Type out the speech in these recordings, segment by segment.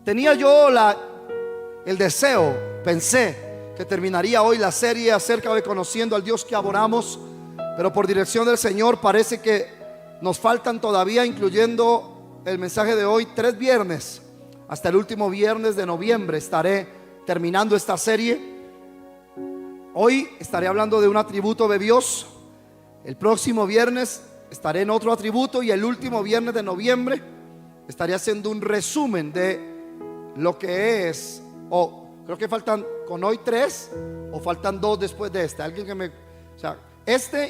Tenía yo el deseo, pensé que terminaría hoy la serie acerca de conociendo al Dios que adoramos, pero por dirección del Señor parece que nos faltan todavía, incluyendo el mensaje de hoy, 3 viernes. Hasta el último viernes de noviembre estaré terminando esta serie. Hoy estaré hablando de un atributo de Dios. El próximo viernes estaré en otro atributo, y el último viernes de noviembre estaré haciendo un resumen de lo que es, creo que faltan con hoy 3 o faltan 2 después de este. Alguien que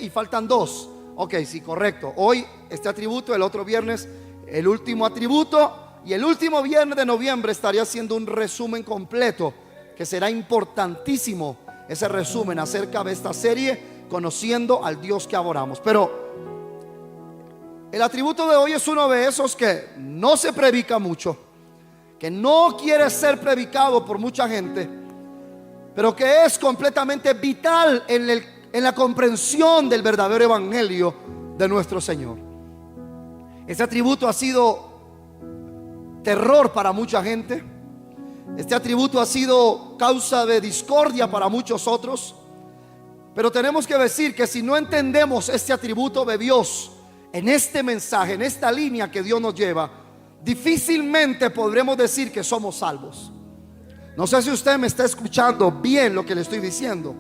y faltan 2. Ok, sí, correcto. Hoy este atributo, el otro viernes el último atributo, y el último viernes de noviembre estaré haciendo un resumen completo, que será importantísimo ese resumen acerca de esta serie, conociendo al Dios que adoramos. Pero el atributo de hoy es uno de esos que no se predica mucho, que no quiere ser predicado por mucha gente, pero que es completamente vital en la comprensión del verdadero evangelio de nuestro Señor. Este atributo ha sido terror para mucha gente. Este atributo ha sido causa de discordia para muchos otros. Pero tenemos que decir que si no entendemos este atributo de Dios en este mensaje, en esta línea que Dios nos lleva, difícilmente podremos decir que somos salvos. No sé si usted me está escuchando bien lo que le estoy diciendo.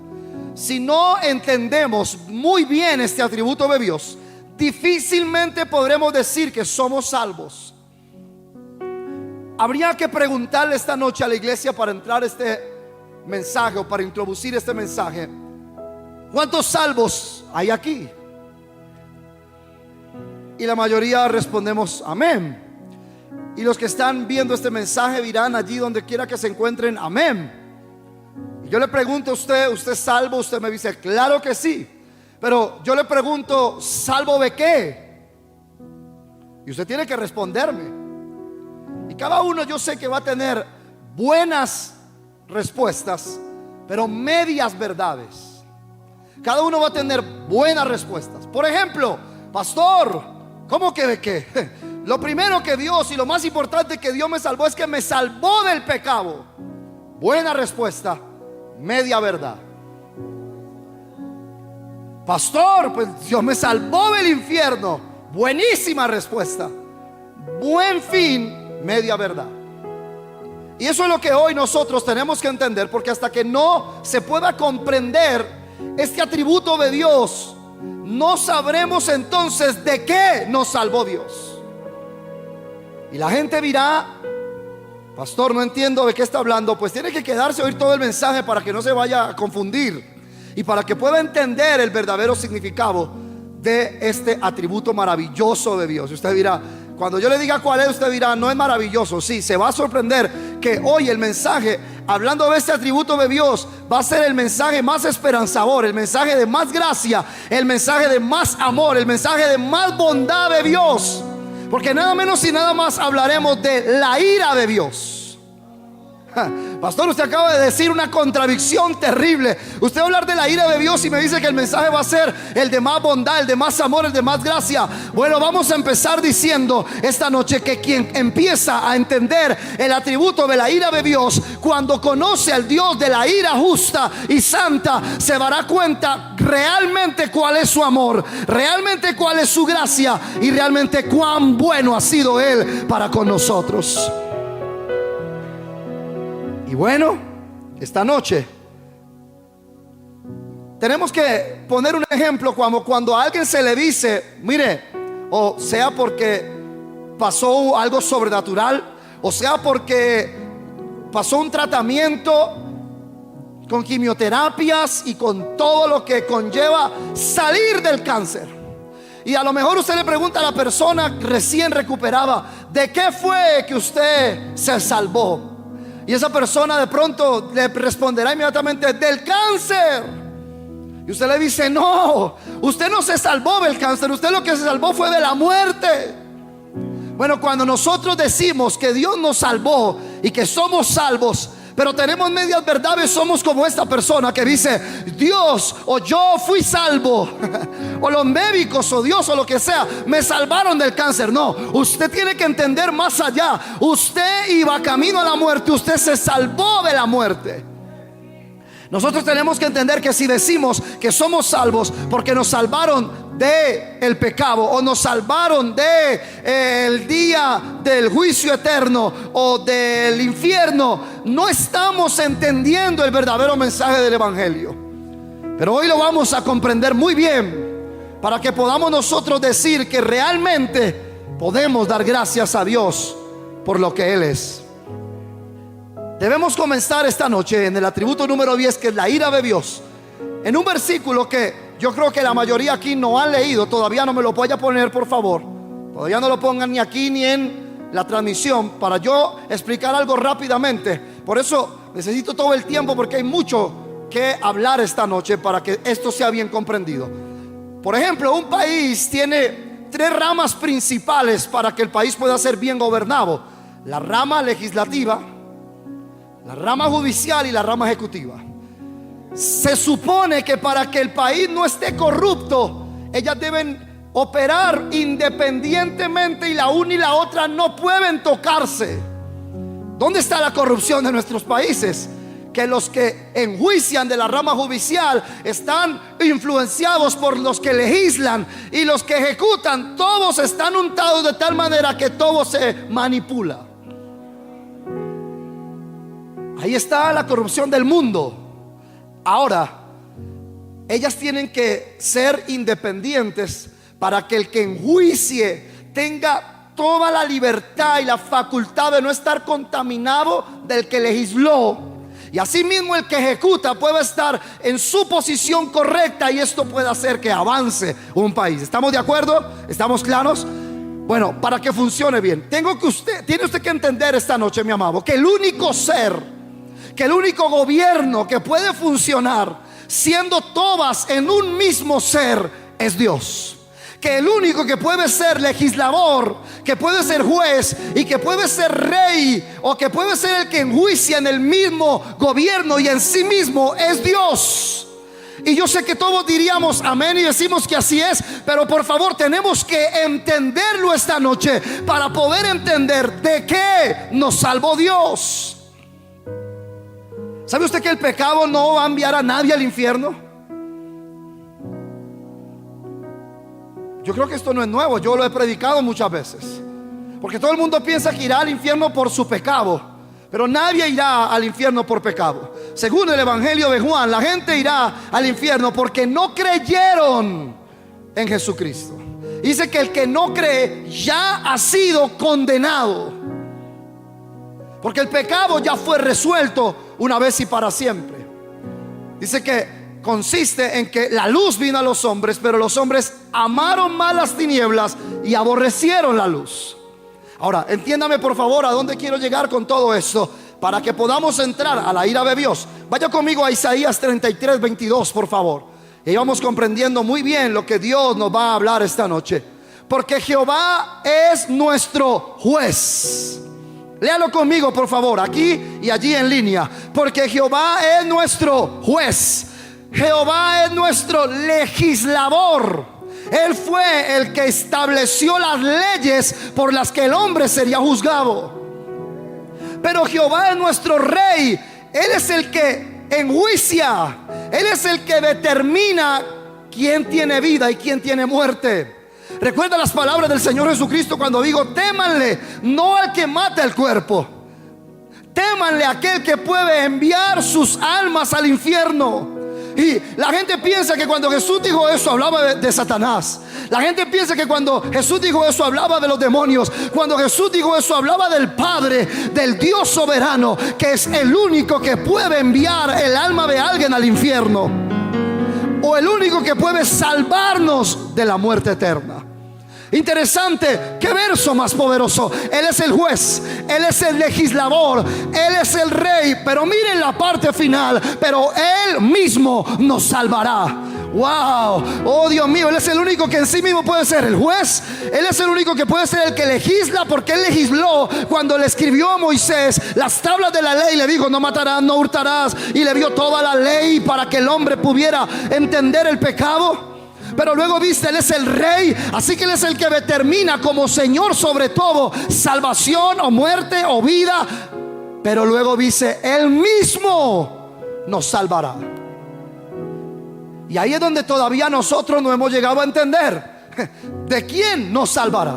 Si no entendemos muy bien este atributo de Dios, difícilmente podremos decir que somos salvos. Habría que preguntarle esta noche a la iglesia, para entrar este mensaje o para introducir este mensaje: ¿cuántos salvos hay aquí? Y la mayoría respondemos amén. Y los que están viendo este mensaje dirán allí donde quiera que se encuentren amén. Y yo le pregunto a usted: ¿usted es salvo? Usted me dice claro que sí. Pero yo le pregunto: ¿salvo de qué? Y usted tiene que responderme. Y cada uno, yo sé que va a tener buenas respuestas, pero medias verdades. Cada uno va a tener buenas respuestas. Por ejemplo: pastor, ¿cómo que de qué? Lo primero que Dios, y lo más importante que Dios me salvó, es que me salvó del pecado. Buena respuesta, media verdad. Pastor, pues Dios me salvó del infierno. Buenísima respuesta. Buen fin, media verdad. Y eso es lo que hoy nosotros tenemos que entender, porque hasta que no se pueda comprender este atributo de Dios, no sabremos entonces de qué nos salvó Dios. Y la gente dirá: pastor, no entiendo de qué está hablando. Pues tiene que quedarse a oír todo el mensaje para que no se vaya a confundir y para que pueda entender el verdadero significado de este atributo maravilloso de Dios. Y usted dirá, cuando yo le diga cuál es, usted dirá: no es maravilloso. Sí, se va a sorprender que hoy el mensaje, hablando de este atributo de Dios, va a ser el mensaje más esperanzador, el mensaje de más gracia, el mensaje de más amor, el mensaje de más bondad de Dios. Porque nada menos y nada más hablaremos de la ira de Dios. Pastor, usted acaba de decir una contradicción terrible. Usted va a hablar de la ira de Dios y me dice que el mensaje va a ser el de más bondad, el de más amor, el de más gracia. Bueno, vamos a empezar diciendo esta noche que quien empieza a entender el atributo de la ira de Dios, cuando conoce al Dios de la ira justa y santa, se dará cuenta realmente cuál es su amor, realmente cuál es su gracia y realmente cuán bueno ha sido Él para con nosotros. Y bueno, esta noche tenemos que poner un ejemplo. Cuando a alguien se le dice, mire, o sea porque pasó algo sobrenatural, o sea porque pasó un tratamiento con quimioterapias y con todo lo que conlleva salir del cáncer. Y a lo mejor usted le pregunta a la persona recién recuperada: ¿de qué fue que usted se salvó? Y esa persona de pronto le responderá inmediatamente: del cáncer. Y usted le dice: no, usted no se salvó del cáncer, usted lo que se salvó fue de la muerte. Bueno, cuando nosotros decimos que Dios nos salvó y que somos salvos, pero tenemos medias verdades, somos como esta persona que dice: Dios, o yo fui salvo o los médicos o Dios o lo que sea me salvaron del cáncer. No, usted tiene que entender más allá. Usted iba camino a la muerte, usted se salvó de la muerte. Nosotros tenemos que entender que si decimos que somos salvos porque nos salvaron del pecado o nos salvaron del día del juicio eterno o del infierno, no estamos entendiendo el verdadero mensaje del evangelio. Pero hoy lo vamos a comprender muy bien para que podamos nosotros decir que realmente podemos dar gracias a Dios por lo que Él es. Debemos comenzar esta noche en el atributo número 10, que es la ira de Dios, en un versículo que yo creo que la mayoría aquí no han leído. Todavía no me lo vaya a poner, por favor. Todavía no lo pongan ni aquí ni en la transmisión, para yo explicar algo rápidamente. Por eso necesito todo el tiempo, porque hay mucho que hablar esta noche para que esto sea bien comprendido. Por ejemplo, un país tiene 3 ramas principales para que el país pueda ser bien gobernado: la rama legislativa, la rama judicial y la rama ejecutiva. Se supone que para que el país no esté corrupto, ellas deben operar independientemente, y la una y la otra no pueden tocarse. ¿Dónde está la corrupción de nuestros países? Que los que enjuician de la rama judicial están influenciados por los que legislan, y los que ejecutan, todos están untados de tal manera que todo se manipula. Ahí está la corrupción del mundo. Ahora, ellas tienen que ser independientes para que el que enjuicie tenga toda la libertad y la facultad de no estar contaminado del que legisló. Y asimismo el que ejecuta puede estar en su posición correcta, y esto puede hacer que avance un país. ¿Estamos de acuerdo? ¿Estamos claros? Bueno, para que funcione bien, tiene usted que entender esta noche, mi amado, que el único ser, que el único gobierno que puede funcionar siendo todas en un mismo ser es Dios. Que el único que puede ser legislador, que puede ser juez y que puede ser rey, o que puede ser el que enjuicia en el mismo gobierno y en sí mismo, es Dios. Y yo sé que todos diríamos amén y decimos que así es, pero por favor tenemos que entenderlo esta noche para poder entender de qué nos salvó Dios. ¿Sabe usted que el pecado no va a enviar a nadie al infierno? Yo creo que esto no es nuevo, yo lo he predicado muchas veces. Porque todo el mundo piensa que irá al infierno por su pecado, pero nadie irá al infierno por pecado. Según el evangelio de Juan, la gente irá al infierno porque no creyeron en Jesucristo. Dice que el que no cree ya ha sido condenado, porque el pecado ya fue resuelto una vez y para siempre. Dice que consiste en que la luz vino a los hombres, pero los hombres amaron más las tinieblas y aborrecieron la luz. Ahora, entiéndame por favor a dónde quiero llegar con todo esto, para que podamos entrar a la ira de Dios. Vaya conmigo a Isaías 33, 22, por favor. Y vamos comprendiendo muy bien lo que Dios nos va a hablar esta noche. Porque Jehová es nuestro juez. Léalo conmigo por favor, aquí y allí en línea. Porque Jehová es nuestro juez, Jehová es nuestro legislador. Él fue el que estableció las leyes por las que el hombre sería juzgado. Pero Jehová es nuestro rey. Él es el que enjuicia, Él es el que determina quién tiene vida y quién tiene muerte. Recuerda las palabras del Señor Jesucristo cuando dijo: témanle no al que mata el cuerpo, témanle a aquel que puede enviar sus almas al infierno. Y la gente piensa que cuando Jesús dijo eso hablaba de Satanás. La gente piensa que cuando Jesús dijo eso hablaba de los demonios. Cuando Jesús dijo eso hablaba del Padre, del Dios soberano, que es el único que puede enviar el alma de alguien al infierno, o el único que puede salvarnos de la muerte eterna. Interesante, qué verso más poderoso. Él es el juez, Él es el legislador, Él es el rey. Pero miren la parte final: pero Él mismo nos salvará. Wow, oh Dios mío, Él es el único que en sí mismo puede ser el juez. Él es el único que puede ser el que legisla, porque Él legisló cuando le escribió a Moisés las tablas de la ley. Le dijo: no matarás, no hurtarás, y le dio toda la ley para que el hombre pudiera entender el pecado. Pero luego dice, Él es el Rey, así que Él es el que determina como Señor sobre todo salvación o muerte o vida. Pero luego dice, Él mismo nos salvará. Y ahí es donde todavía nosotros no hemos llegado a entender. ¿De quién nos salvará?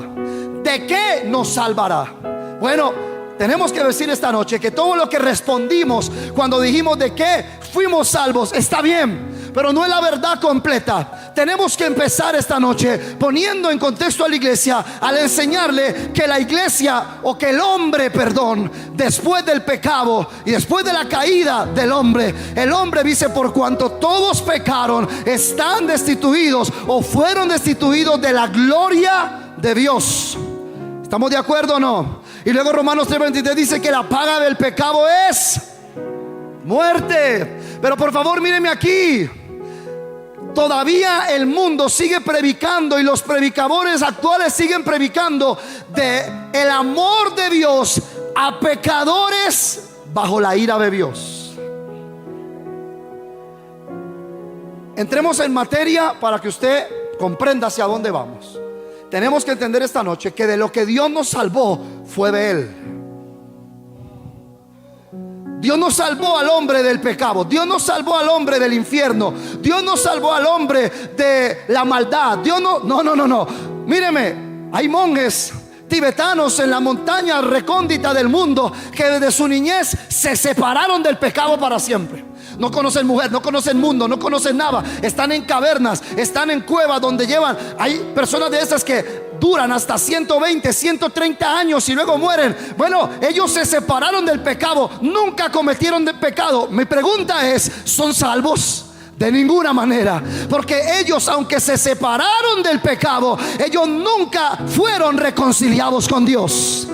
¿De qué nos salvará? Bueno, tenemos que decir esta noche que todo lo que respondimos cuando dijimos de qué fuimos salvos está bien, pero no es la verdad completa. Tenemos que empezar esta noche poniendo en contexto a la iglesia, al enseñarle que la iglesia, o que el hombre, perdón, después del pecado y después de la caída del hombre, el hombre dice, por cuanto todos pecaron, están destituidos o fueron destituidos de la gloria de Dios. ¿Estamos de acuerdo o no? Y luego Romanos 3:23 dice que la paga del pecado es muerte. Pero por favor, mírenme aquí. Todavía el mundo sigue predicando, y los predicadores actuales siguen predicando de el amor de Dios a pecadores bajo la ira de Dios. Entremos en materia para que usted comprenda hacia dónde vamos. Tenemos que entender esta noche que de lo que Dios nos salvó fue de Él. Dios nos salvó al hombre del pecado. Dios nos salvó al hombre del infierno. Dios nos salvó al hombre de la maldad. Dios no. Míreme, hay monjes tibetanos en la montaña recóndita del mundo que desde su niñez se separaron del pecado para siempre. No conocen mujer, no conocen mundo, no conocen nada. Están en cavernas, están en cuevas donde llevan. Hay personas de esas que duran hasta 120, 130 años y luego mueren. Bueno, ellos se separaron del pecado, nunca cometieron de pecado. Mi pregunta es, ¿son salvos? De ninguna manera, porque ellos, aunque se separaron del pecado, ellos nunca fueron reconciliados con Dios.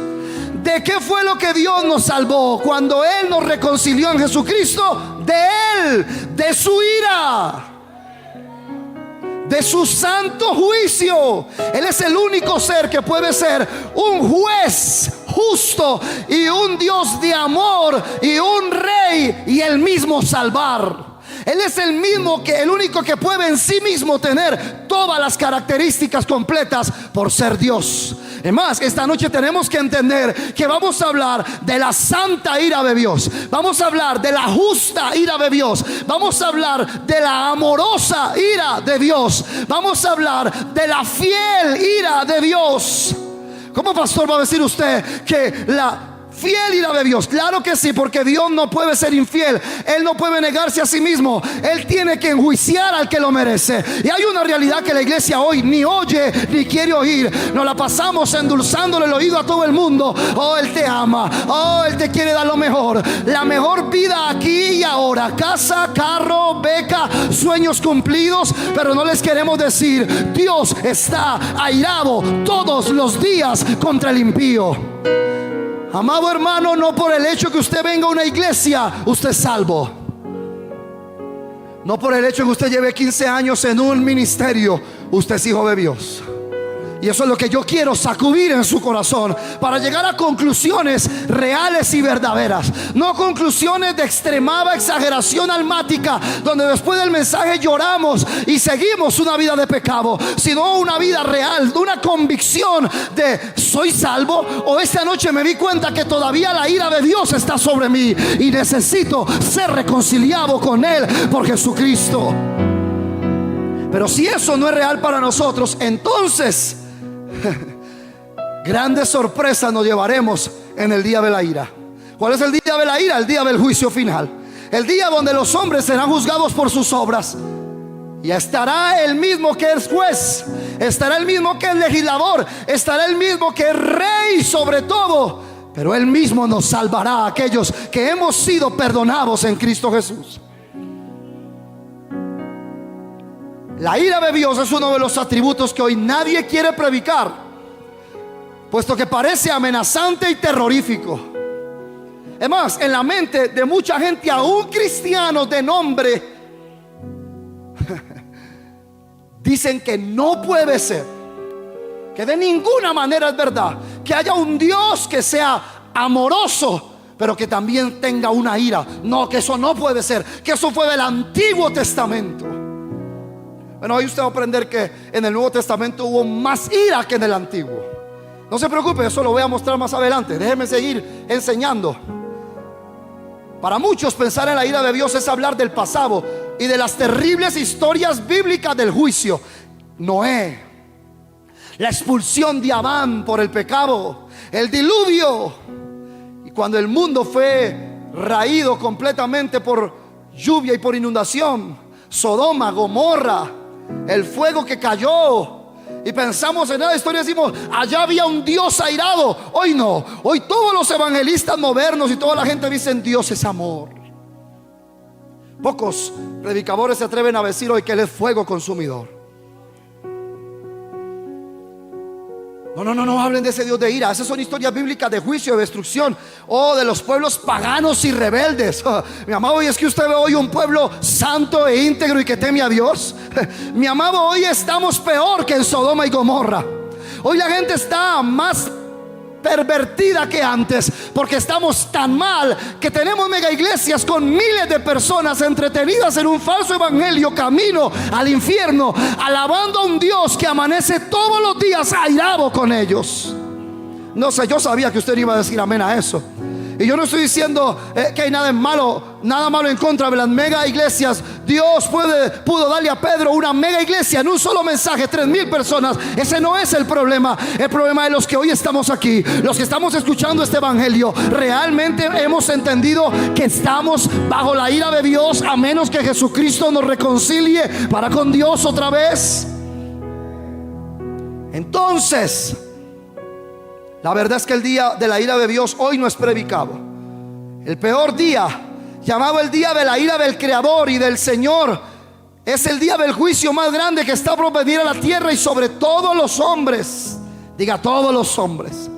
¿De qué fue lo que Dios nos salvó cuando Él nos reconcilió en Jesucristo? De Él, de su ira, de su santo juicio. Él es el único ser que puede ser un juez justo y un Dios de amor y un rey, y el mismo salvar. Él es el mismo, que el único que puede en sí mismo tener todas las características completas por ser Dios. Es más, esta noche tenemos que entender que vamos a hablar de la santa ira de Dios, vamos a hablar de la justa ira de Dios, vamos a hablar de la amorosa ira de Dios, vamos a hablar de la fiel ira de Dios. ¿Cómo, pastor, va a decir usted que la fiel ira de Dios? Claro que sí, porque Dios no puede ser infiel. Él no puede negarse a sí mismo. Él tiene que enjuiciar al que lo merece. Y hay una realidad que la iglesia hoy ni oye ni quiere oír. Nos la pasamos endulzándole el oído a todo el mundo. Oh, Él te ama. Oh, Él te quiere dar lo mejor. La mejor vida aquí y ahora. Casa, carro, beca, sueños cumplidos. Pero no les queremos decir, Dios está airado todos los días contra el impío. Amado hermano, no por el hecho que usted venga a una iglesia, usted es salvo. No por el hecho que usted lleve 15 años en un ministerio, usted es hijo de Dios. Y eso es lo que yo quiero sacudir en su corazón, para llegar a conclusiones reales y verdaderas. No conclusiones de extremada exageración almática, donde después del mensaje lloramos y seguimos una vida de pecado, sino una vida real, una convicción de soy salvo, o esta noche me di cuenta que todavía la ira de Dios está sobre mí y necesito ser reconciliado con Él por Jesucristo. Pero si eso no es real para nosotros, entonces grandes sorpresas nos llevaremos en el día de la ira. ¿Cuál es el día de la ira? El día del juicio final. El día donde los hombres serán juzgados por sus obras. Y estará el mismo que es juez, estará el mismo que es legislador, estará el mismo que es rey sobre todo. Pero Él mismo nos salvará a aquellos que hemos sido perdonados en Cristo Jesús. La ira de Dios es uno de los atributos que hoy nadie quiere predicar, puesto que parece amenazante y terrorífico. Es más, en la mente de mucha gente, aún cristianos de nombre, dicen que no puede ser, que de ninguna manera es verdad, que haya un Dios que sea amoroso, pero que también tenga una ira. No, que eso no puede ser, que eso fue del Antiguo Testamento. Bueno, hoy usted va a aprender que en el Nuevo Testamento hubo más ira que en el Antiguo. No se preocupe, eso lo voy a mostrar más adelante. Déjeme seguir enseñando. Para muchos pensar en la ira de Dios es hablar del pasado y de las terribles historias bíblicas del juicio. Noé, la expulsión de Adán por el pecado, el diluvio, y cuando el mundo fue raído completamente por lluvia y por inundación, Sodoma, Gomorra, el fuego que cayó. Y pensamos en esa historia y decimos, allá había un Dios airado. Hoy no, hoy todos los evangelistas modernos y toda la gente dicen Dios es amor. Pocos predicadores se atreven a decir hoy que Él es fuego consumidor. No hablen de ese Dios de ira. Esas son historias bíblicas de juicio, de destrucción, de los pueblos paganos y rebeldes. Mi amado, ¿y es que usted ve hoy un pueblo santo e íntegro y que teme a Dios? Mi amado, hoy estamos peor que en Sodoma y Gomorra. Hoy la gente está más pervertida que antes, porque estamos tan mal que tenemos mega iglesias con miles de personas entretenidas en un falso evangelio, camino al infierno, alabando a un Dios que amanece todos los días airado con ellos. No sé, yo sabía que usted iba a decir amén a eso. Y yo no estoy diciendo que hay nada malo en contra de las mega iglesias. Dios pudo darle a Pedro una mega iglesia en un solo mensaje, 3,000 personas. Ese no es el problema. El problema es los que hoy estamos aquí, los que estamos escuchando este evangelio. Realmente hemos entendido que estamos bajo la ira de Dios, a menos que Jesucristo nos reconcilie para con Dios otra vez. Entonces, la verdad es que el día de la ira de Dios hoy no es predicado. El peor día, llamado el día de la ira del Creador y del Señor, es el día del juicio más grande que está por venir a la tierra y sobre todos los hombres. Diga, todos los hombres.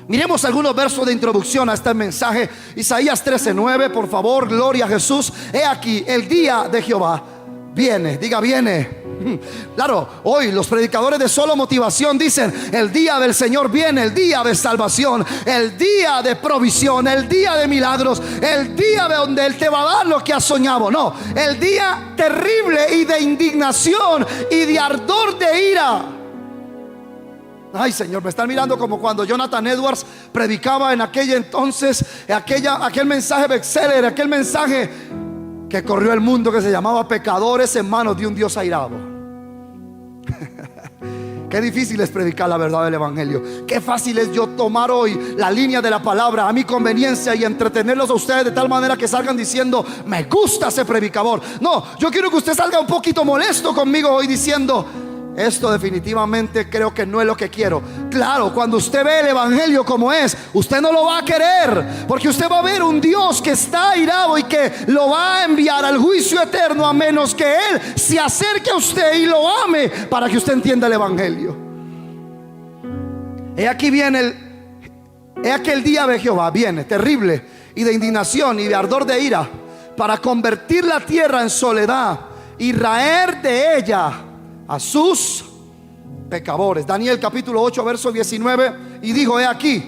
Miremos algunos versos de introducción a este mensaje. Isaías 13:9, por favor, gloria a Jesús. He aquí, el día de Jehová viene. Diga, viene. Claro, hoy los predicadores de solo motivación dicen: el día del Señor viene, el día de salvación, el día de provisión, el día de milagros, el día de donde Él te va a dar lo que has soñado. No, el día terrible y de indignación y de ardor de ira. Ay, Señor, me están mirando como cuando Jonathan Edwards predicaba en aquel entonces aquel mensaje bestseller, aquel mensaje que corrió el mundo, que se llamaba Pecadores en manos de un Dios airado. Qué difícil es predicar la verdad del evangelio. Qué fácil es yo tomar hoy la línea de la palabra a mi conveniencia y entretenerlos a ustedes de tal manera que salgan diciendo: me gusta ese predicador. No, yo quiero que usted salga un poquito molesto conmigo hoy diciendo: esto definitivamente creo que no es lo que quiero. Claro, cuando usted ve el evangelio como es, usted no lo va a querer, porque usted va a ver un Dios que está airado y que lo va a enviar al juicio eterno, a menos que Él se acerque a usted y lo ame para que usted entienda el evangelio. He aquí el día de Jehová viene, terrible y de indignación y de ardor de ira, para convertir la tierra en soledad y raer de ella a sus pecadores. Daniel capítulo 8 verso 19. Y dijo: he aquí,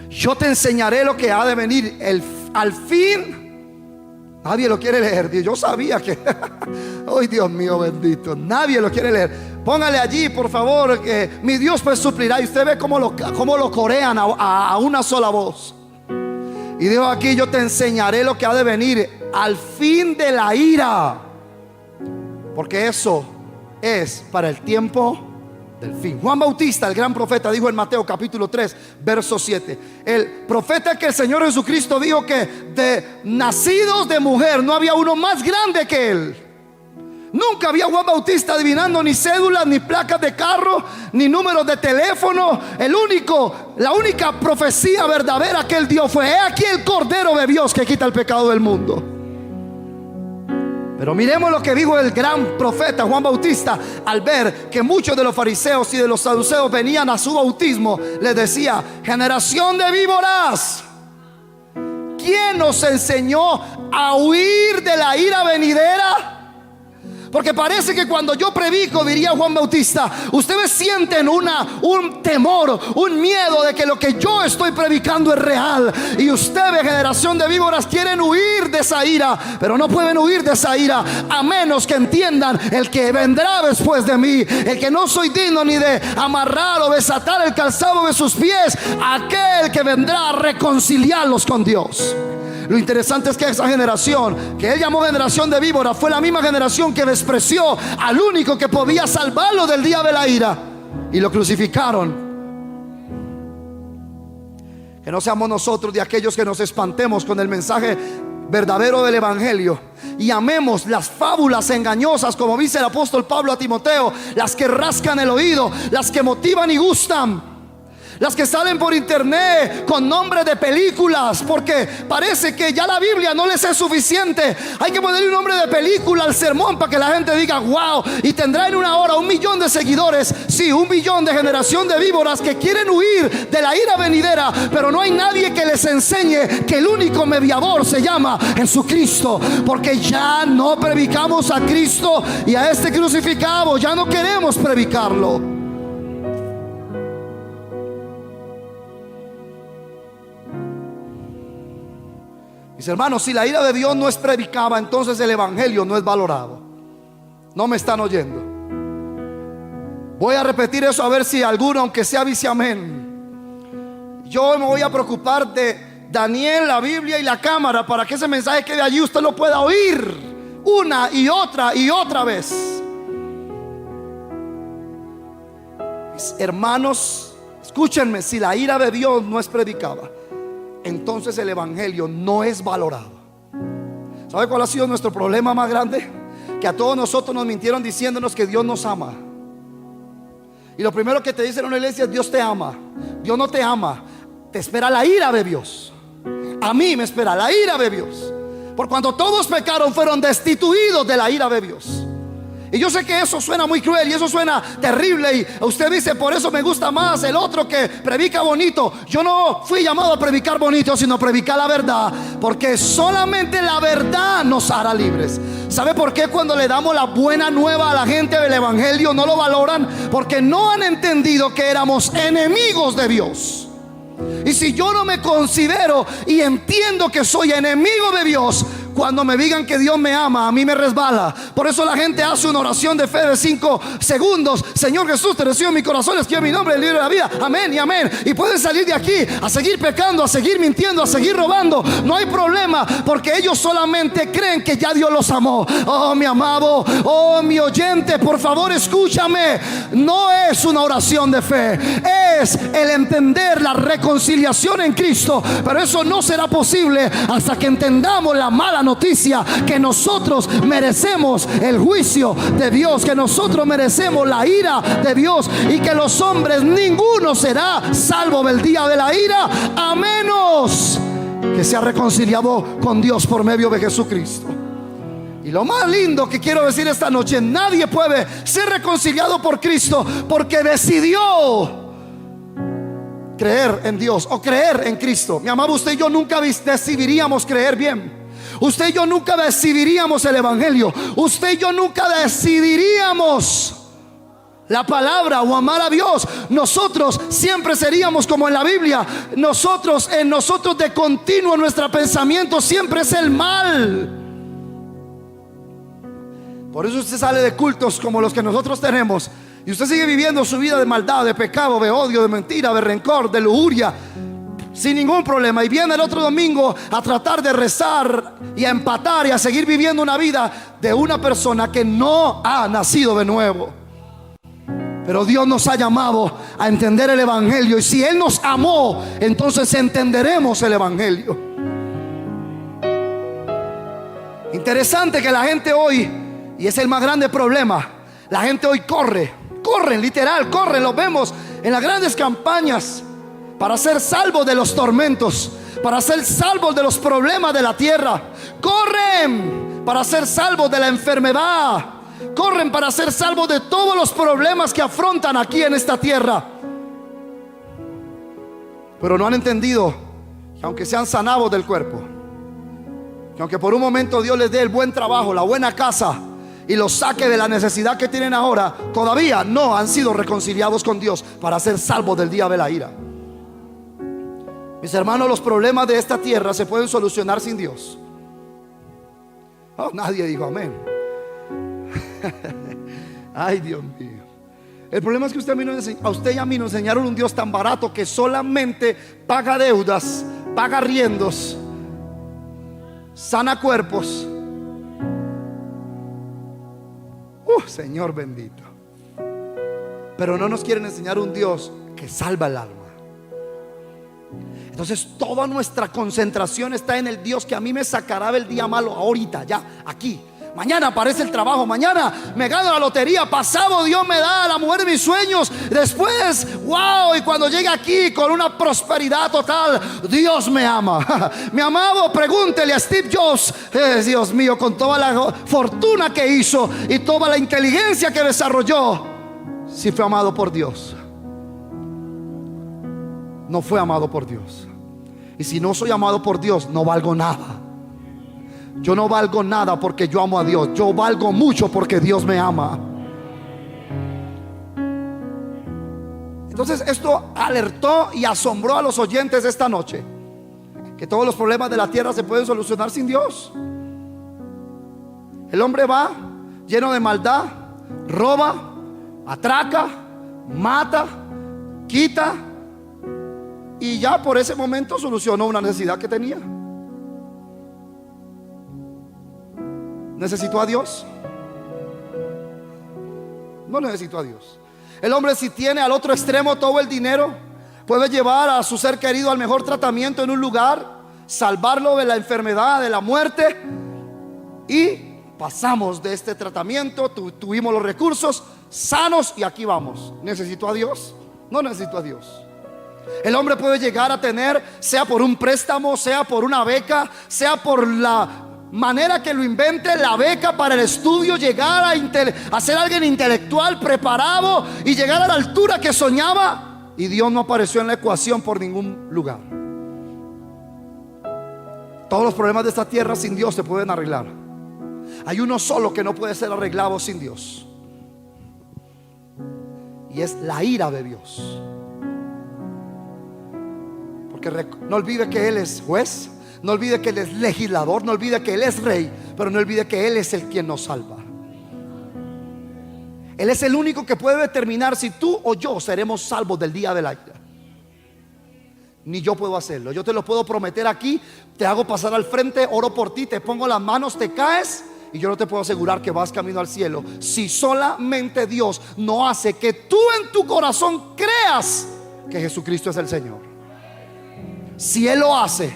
yo te enseñaré lo que ha de venir al fin. Nadie lo quiere leer. Yo sabía que ay, Dios mío bendito, nadie lo quiere leer. Póngale allí, por favor, que mi Dios pues suplirá. Y usted ve cómo lo corean a una sola voz. Y dijo aquí: yo te enseñaré lo que ha de venir al fin de la ira, porque eso es para el tiempo del fin. Juan Bautista, el gran profeta, dijo en Mateo capítulo 3 verso 7, el profeta que el Señor Jesucristo dijo que de nacidos de mujer no había uno más grande que él. Nunca había Juan Bautista adivinando ni cédulas, ni placas de carro, ni números de teléfono. La única profecía verdadera que él dio fue: he aquí el Cordero de Dios que quita el pecado del mundo. Pero miremos lo que dijo el gran profeta Juan Bautista al ver que muchos de los fariseos y de los saduceos venían a su bautismo. Les decía: generación de víboras, ¿quién nos enseñó a huir de la ira venidera? Porque parece que cuando yo predico, diría Juan Bautista, ustedes sienten un temor, un miedo de que lo que yo estoy predicando es real. Y ustedes, generación de víboras, quieren huir de esa ira, pero no pueden huir de esa ira a menos que entiendan el que vendrá después de mí, el que no soy digno ni de amarrar o desatar el calzado de sus pies, aquel que vendrá a reconciliarlos con Dios. Lo interesante es que esa generación que él llamó generación de víboras fue la misma generación que despreció al único que podía salvarlo del día de la ira y lo crucificaron. Que no seamos nosotros de aquellos que nos espantemos con el mensaje verdadero del evangelio y amemos las fábulas engañosas, como dice el apóstol Pablo a Timoteo, las que rascan el oído, las que motivan y gustan, las que salen por internet con nombres de películas, porque parece que ya la Biblia no les es suficiente. Hay que ponerle un nombre de película al sermón para que la gente diga wow, y tendrá en una hora 1 millón de seguidores. Sí, 1 millón de generación de víboras que quieren huir de la ira venidera, pero no hay nadie que les enseñe que el único mediador se llama Jesucristo, porque ya no predicamos a Cristo y a este crucificado, ya no queremos predicarlo. Mis hermanos, si la ira de Dios no es predicada, entonces el evangelio no es valorado. No me están oyendo. Voy a repetir eso a ver si alguno, aunque sea dice amén. Yo me voy a preocupar de Daniel, la Biblia y la cámara, para que ese mensaje quede allí, usted lo pueda oír una y otra vez. Mis hermanos, escúchenme, si la ira de Dios no es predicada, entonces el evangelio no es valorado. ¿Sabe cuál ha sido nuestro problema más grande? Que a todos nosotros nos mintieron diciéndonos que Dios nos ama. Y lo primero que te dicen en una iglesia es: Dios te ama. Dios no te ama, te espera la ira de Dios. A mí me espera la ira de Dios. Por cuanto todos pecaron, fueron destituidos de la ira de Dios. Y yo sé que eso suena muy cruel y eso suena terrible, y usted dice: por eso me gusta más el otro que predica bonito. Yo no fui llamado a predicar bonito, sino a predicar la verdad, porque solamente la verdad nos hará libres. ¿Sabe por qué cuando le damos la buena nueva a la gente del evangelio no lo valoran? Porque no han entendido que éramos enemigos de Dios. Y si yo no me considero y entiendo que soy enemigo de Dios, cuando me digan que Dios me ama, a mí me resbala. Por eso la gente hace una oración de fe de 5 segundos. Señor Jesús, te recibo en mi corazón, escribe mi nombre en el libro de la vida. Amén y amén. Y pueden salir de aquí a seguir pecando, a seguir mintiendo, a seguir robando. No hay problema, porque ellos solamente creen que ya Dios los amó. Oh, mi amado, oh, mi oyente, por favor escúchame. No es una oración de fe, es el entender la reconciliación en Cristo. Pero eso no será posible hasta que entendamos la mala noticia, que nosotros merecemos el juicio de Dios, que nosotros merecemos la ira de Dios, y que los hombres ninguno será salvo del día de la ira, a menos que sea reconciliado con Dios por medio de Jesucristo. Y lo más lindo que quiero decir esta noche: nadie puede ser reconciliado por Cristo porque decidió creer en Dios o creer en Cristo. Mi amado, usted y yo nunca decidiríamos creer bien. Usted y yo nunca decidiríamos el evangelio. Usted y yo nunca decidiríamos la palabra o amar a Dios. Nosotros siempre seríamos como en la Biblia. En nosotros de continuo nuestro pensamiento siempre es el mal. Por eso usted sale de cultos como los que nosotros tenemos y usted sigue viviendo su vida de maldad, de pecado, de odio, de mentira, de rencor, de lujuria, sin ningún problema, y viene el otro domingo a tratar de rezar y a empatar y a seguir viviendo una vida de una persona que no ha nacido de nuevo. Pero Dios nos ha llamado a entender el evangelio, y si Él nos amó, entonces entenderemos el evangelio. Interesante que la gente hoy, y es el más grande problema, la gente hoy corren, literal, corren, lo vemos en las grandes campañas para ser salvos de los tormentos, para ser salvos de los problemas de la tierra. Corren para ser salvos de la enfermedad. Corren para ser salvos de todos los problemas que afrontan aquí en esta tierra. Pero no han entendido que aunque sean sanados del cuerpo, que aunque por un momento Dios les dé el buen trabajo, la buena casa y los saque de la necesidad que tienen ahora, todavía no han sido reconciliados con Dios para ser salvos del día de la ira. Mis hermanos, los problemas de esta tierra se pueden solucionar sin Dios. Oh, nadie dijo amén. Ay, Dios mío. El problema es que a usted y a mí nos enseñaron un Dios tan barato que solamente paga deudas, paga arriendos, sana cuerpos. Señor bendito. Pero no nos quieren enseñar un Dios que salva el alma. Entonces toda nuestra concentración está en el Dios que a mí me sacará del día malo ahorita, ya, aquí. Mañana aparece el trabajo, mañana me gano la lotería, pasado Dios me da la mujer de mis sueños, después, wow, y cuando llegue aquí con una prosperidad total, Dios me ama. Mi amado, pregúntele a Steve Jobs, Dios mío, con toda la fortuna que hizo y toda la inteligencia que desarrolló, si fue amado por Dios. No fue amado por Dios. Y si no soy amado por Dios, no valgo nada. Yo no valgo nada porque yo amo a Dios. Yo valgo mucho porque Dios me ama. Entonces esto alertó y asombró a los oyentes esta noche, que todos los problemas de la tierra se pueden solucionar sin Dios. El hombre va lleno de maldad, roba, atraca, mata, quita, y ya por ese momento solucionó una necesidad que tenía. ¿Necesitó a Dios? No necesitó a Dios. El hombre, si tiene al otro extremo todo el dinero, puede llevar a su ser querido al mejor tratamiento en un lugar, salvarlo de la enfermedad, de la muerte, y pasamos de este tratamiento, tuvimos los recursos sanos y aquí vamos. ¿Necesitó a Dios? No necesitó a Dios. El hombre puede llegar a tener, sea por un préstamo, sea por una beca, sea por la manera que lo invente, la beca para el estudio, llegar a ser alguien intelectual, preparado, y llegar a la altura que soñaba, y Dios no apareció en la ecuación por ningún lugar. Todos los problemas de esta tierra sin Dios se pueden arreglar. Hay uno solo que no puede ser arreglado sin Dios, y es la ira de Dios. Porque no olvide que Él es juez, no olvide que Él es legislador, no olvide que Él es rey, pero no olvide que Él es el quien nos salva. Él es el único que puede determinar si tú o yo seremos salvos del día de la ira. Ni yo puedo hacerlo. Yo te lo puedo prometer aquí, te hago pasar al frente, oro por ti, te pongo las manos, te caes, y yo no te puedo asegurar que vas camino al cielo si solamente Dios no hace que tú en tu corazón creas que Jesucristo es el Señor. Si Él lo hace,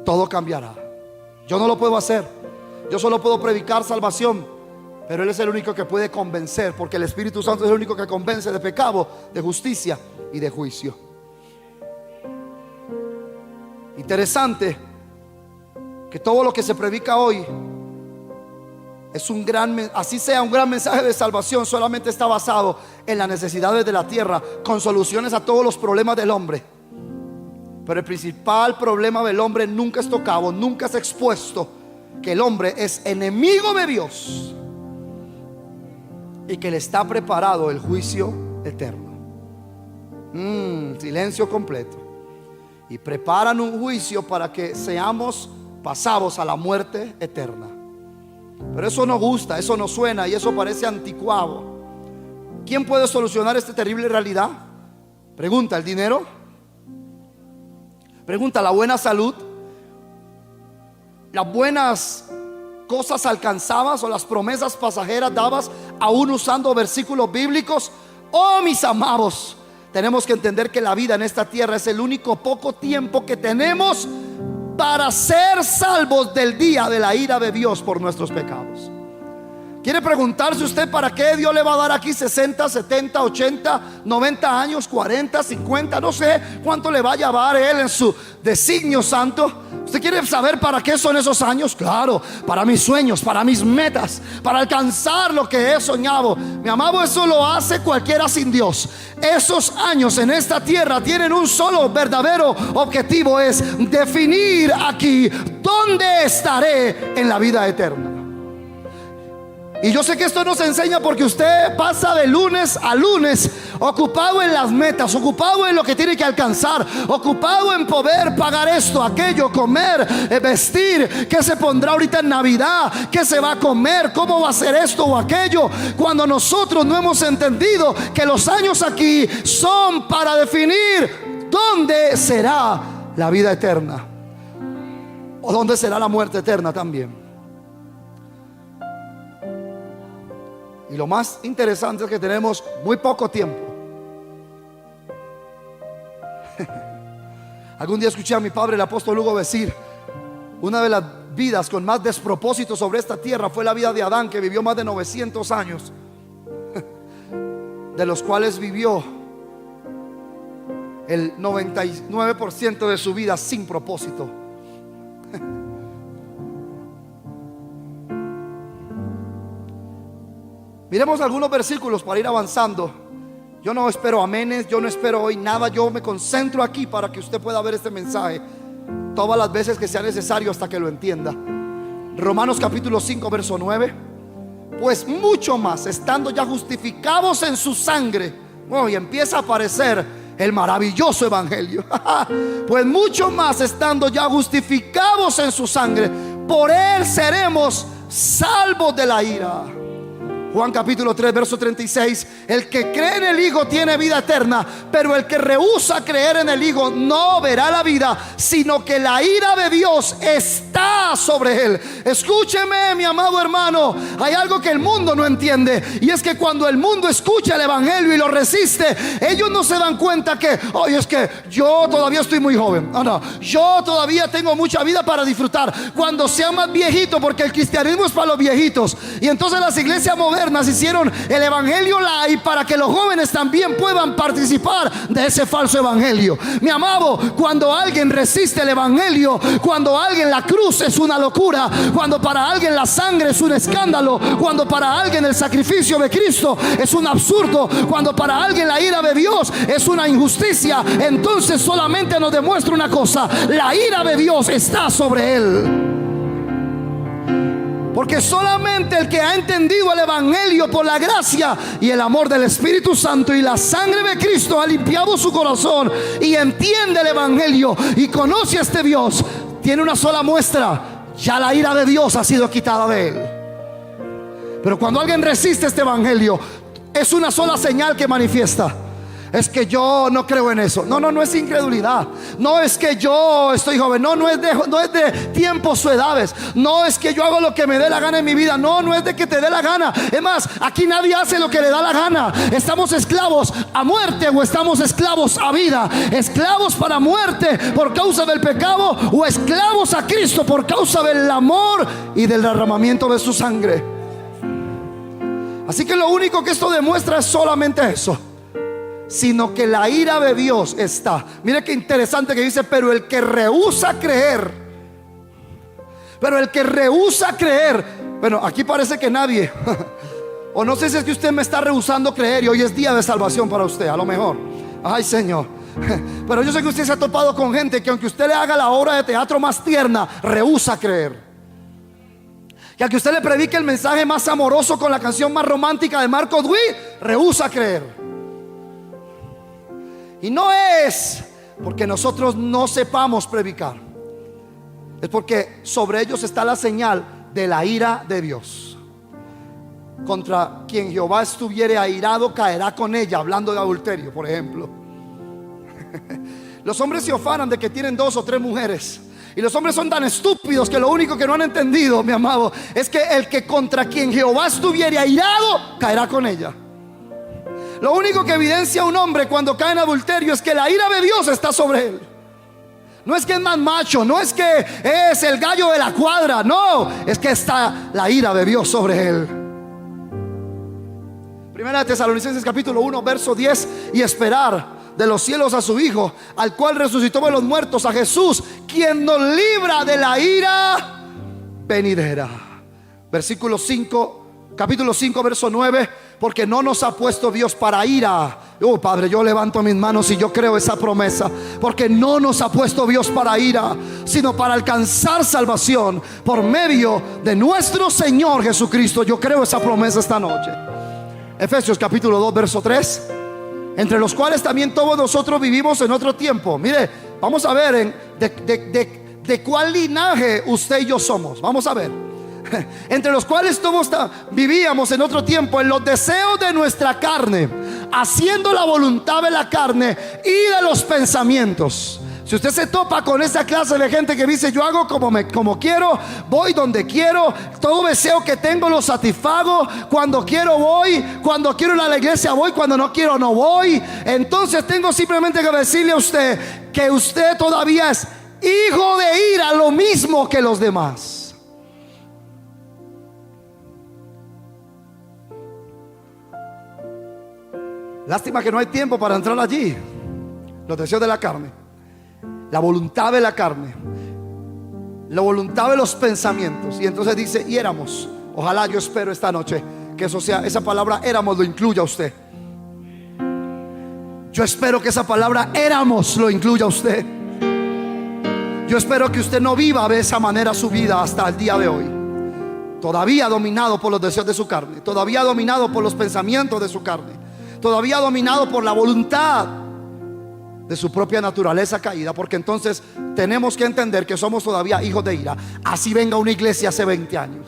todo cambiará. Yo no lo puedo hacer. Yo solo puedo predicar salvación, pero Él es el único que puede convencer, porque el Espíritu Santo es el único que convence de pecado, de justicia y de juicio. Interesante que todo lo que se predica hoy es así sea un gran mensaje de salvación, solamente está basado en las necesidades de la tierra, con soluciones a todos los problemas del hombre. Pero el principal problema del hombre nunca es tocado, nunca es expuesto: que el hombre es enemigo de Dios y que le está preparado el juicio eterno. Silencio completo. Y preparan un juicio para que seamos pasados a la muerte eterna. Pero eso no gusta, eso no suena y eso parece anticuado. ¿Quién puede solucionar esta terrible realidad? Pregunta: ¿el dinero? Pregunta: ¿la buena salud? ¿Las buenas cosas alcanzadas o las promesas pasajeras dadas aún usando versículos bíblicos? Oh, mis amados, tenemos que entender que la vida en esta tierra es el único poco tiempo que tenemos para ser salvos del día de la ira de Dios por nuestros pecados. ¿Quiere preguntarse usted para qué Dios le va a dar aquí 60, 70, 80, 90 años, 40, 50? No sé cuánto le va a llevar Él en su designio santo. ¿Usted quiere saber para qué son esos años? Claro, para mis sueños, para mis metas, para alcanzar lo que he soñado. Mi amado, eso lo hace cualquiera sin Dios. Esos años en esta tierra tienen un solo verdadero objetivo: es definir aquí dónde estaré en la vida eterna. Y yo sé que esto nos enseña porque usted pasa de lunes a lunes ocupado en las metas, ocupado en lo que tiene que alcanzar, ocupado en poder pagar esto, aquello, comer, vestir, qué se pondrá ahorita en Navidad, qué se va a comer, cómo va a ser esto o aquello, cuando nosotros no hemos entendido que los años aquí son para definir dónde será la vida eterna o dónde será la muerte eterna también. Y lo más interesante es que tenemos muy poco tiempo. Algún día escuché a mi padre, el apóstol Hugo, decir: una de las vidas con más despropósito sobre esta tierra fue la vida de Adán, que vivió más de 900 años, de los cuales vivió el 99% de su vida sin propósito. Miremos algunos versículos para ir avanzando. Yo no espero amenes, yo no espero hoy nada. Yo me concentro aquí para que usted pueda ver este mensaje todas las veces que sea necesario hasta que lo entienda. Romanos capítulo 5 verso 9. Pues mucho más, estando ya justificados en su sangre. Y empieza a aparecer el maravilloso evangelio. Pues mucho más, estando ya justificados en su sangre, por él seremos salvos de la ira. Juan capítulo 3 verso 36. El que cree en el Hijo tiene vida eterna, pero el que rehúsa creer en el Hijo no verá la vida, sino que la ira de Dios está sobre él. Escúcheme, mi amado hermano, hay algo que el mundo no entiende, y es que cuando el mundo escucha el evangelio y lo resiste, ellos no se dan cuenta que, oye, es que yo todavía estoy muy joven. No, yo todavía tengo mucha vida para disfrutar. Cuando sea más viejito, porque el cristianismo es para los viejitos, y entonces las iglesias modernas hicieron el evangelio light para que los jóvenes también puedan participar de ese falso evangelio. Mi amado, cuando alguien resiste el evangelio, cuando alguien la cruz es una locura, cuando para alguien la sangre es un escándalo, cuando para alguien el sacrificio de Cristo es un absurdo, cuando para alguien la ira de Dios es una injusticia, entonces solamente nos demuestra una cosa: la ira de Dios está sobre él. Porque solamente el que ha entendido el evangelio por la gracia y el amor del Espíritu Santo y la sangre de Cristo ha limpiado su corazón y entiende el evangelio y conoce a este Dios, tiene una sola muestra: ya la ira de Dios ha sido quitada de él. Pero cuando alguien resiste este evangelio, es una sola señal que manifiesta: es que yo no creo en eso. No es incredulidad. No es que yo estoy joven. No es de tiempos o edades. No es que yo hago lo que me dé la gana en mi vida. No es de que te dé la gana. Es más, aquí nadie hace lo que le da la gana. Estamos esclavos a muerte o estamos esclavos a vida. Esclavos para muerte por causa del pecado, o esclavos a Cristo por causa del amor y del derramamiento de su sangre. Así que lo único que esto demuestra es solamente eso, sino que la ira de Dios está. Mire qué interesante que dice: pero el que rehúsa creer. Pero el que rehúsa creer. Bueno, aquí parece que nadie o no sé si es que usted me está rehusando creer y hoy es día de salvación para usted, a lo mejor. Ay, Señor. Pero yo sé que usted se ha topado con gente que aunque usted le haga la obra de teatro más tierna, rehúsa creer. Que aunque usted le predique el mensaje más amoroso con la canción más romántica de Marco Dui, rehúsa creer. Y no es porque nosotros no sepamos predicar, es porque sobre ellos está la señal de la ira de Dios. Contra quien Jehová estuviere airado, caerá con ella. Hablando de adulterio, por ejemplo. Los hombres se ufanan de que tienen 2 o 3 mujeres. Y los hombres son tan estúpidos que lo único que no han entendido, mi amado, es que el que contra quien Jehová estuviere airado, caerá con ella. Lo único que evidencia a un hombre cuando cae en adulterio es que la ira de Dios está sobre él. No es que es más macho, no es que es el gallo de la cuadra, no, es que está la ira de Dios sobre él. Primera de Tesalonicenses capítulo 1 verso 10: y esperar de los cielos a su Hijo, al cual resucitó de los muertos, a Jesús, quien nos libra de la ira venidera. Versículo 5, capítulo 5 verso 9: porque no nos ha puesto Dios para ira, Oh Padre, yo levanto mis manos y yo creo esa promesa, porque no nos ha puesto Dios para ira, sino para alcanzar salvación por medio de nuestro Señor Jesucristo. Yo creo esa promesa esta noche. Efesios capítulo 2 verso 3: entre los cuales también todos nosotros vivimos en otro tiempo. Mire, vamos a ver de cuál linaje usted y yo somos. Vamos a ver. Entre los cuales todos vivíamos en otro tiempo en los deseos de nuestra carne, haciendo la voluntad de la carne y de los pensamientos. Si usted se topa con esa clase de gente que dice: yo hago como quiero, voy donde quiero, todo deseo que tengo lo satisfago, cuando quiero voy, cuando quiero ir a la iglesia voy, cuando no quiero no voy, entonces tengo simplemente que decirle a usted que usted todavía es hijo de ira, lo mismo que los demás. Lástima que no hay tiempo para entrar allí. Los deseos de la carne, la voluntad de la carne, la voluntad de los pensamientos. Y entonces dice: y éramos. Ojalá, yo espero esta noche que eso sea, esa palabra éramos lo incluya a usted. Yo espero que esa palabra éramos lo incluya a usted. Yo espero que usted no viva de esa manera su vida hasta el día de hoy, todavía dominado por los deseos de su carne, todavía dominado por los pensamientos de su carne, todavía dominado por la voluntad de su propia naturaleza caída. Porque entonces tenemos que entender que somos todavía hijos de ira. Así venga una iglesia hace 20 años,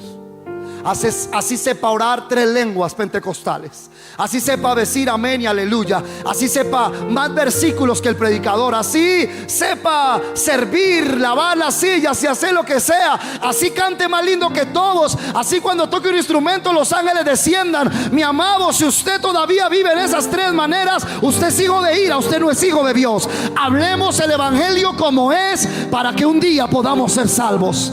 así sepa orar 3 lenguas pentecostales, así sepa decir amén y aleluya, así sepa más versículos que el predicador, así sepa servir, lavar las sillas y hacer lo que sea, así cante más lindo que todos, así cuando toque un instrumento los ángeles desciendan. Mi amado, si usted todavía vive en esas 3 maneras, usted es hijo de ira, usted no es hijo de Dios. Hablemos el evangelio como es, para que un día podamos ser salvos.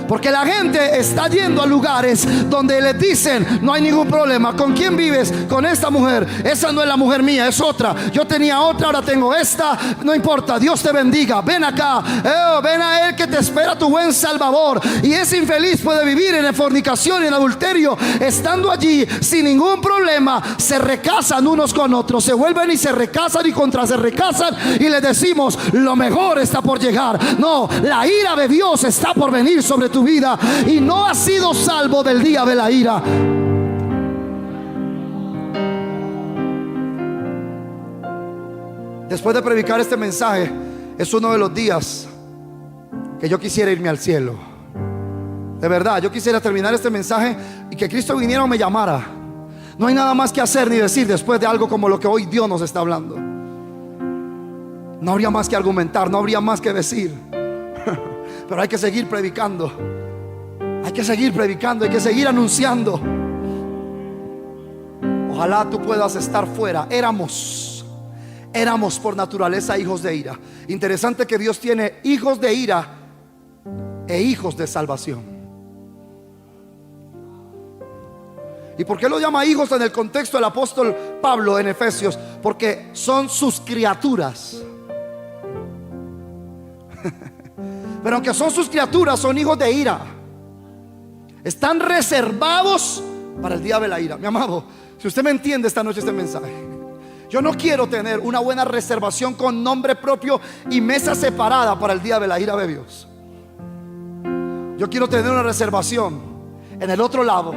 Porque la gente está yendo a lugares donde les dicen: no hay ningún problema. ¿Con quién vives? Con esta mujer. Esa no es la mujer mía, es otra. Yo tenía otra, ahora tengo esta. No importa, Dios te bendiga. Ven acá, ven a Él que te espera, tu buen Salvador. Y ese infeliz puede vivir en fornicación y en adulterio, estando allí sin ningún problema. Se recasan unos con otros, se vuelven y se recasan y contra se recasan, y les decimos: lo mejor está por llegar. No, la ira de Dios está por venir sobre tu vida, y no has sido salvo del día de la ira. Después de predicar este mensaje, es uno de los días que yo quisiera irme al cielo. De verdad, yo quisiera terminar este mensaje y que Cristo viniera o me llamara. No hay nada más que hacer ni decir después de algo como lo que hoy Dios nos está hablando. No habría más que argumentar, no habría más que decir. Pero hay que seguir predicando, hay que seguir predicando, hay que seguir anunciando. Ojalá tú puedas estar fuera. Éramos por naturaleza hijos de ira. Interesante que Dios tiene hijos de ira e hijos de salvación. ¿Y por qué lo llama hijos en el contexto del apóstol Pablo en Efesios? Porque son sus criaturas. Pero aunque son sus criaturas, son hijos de ira. Están reservados para el día de la ira. Mi amado, si usted me entiende esta noche este mensaje, yo no quiero tener una buena reservación con nombre propio y mesa separada para el día de la ira de Dios. Yo quiero tener una reservación en el otro lado,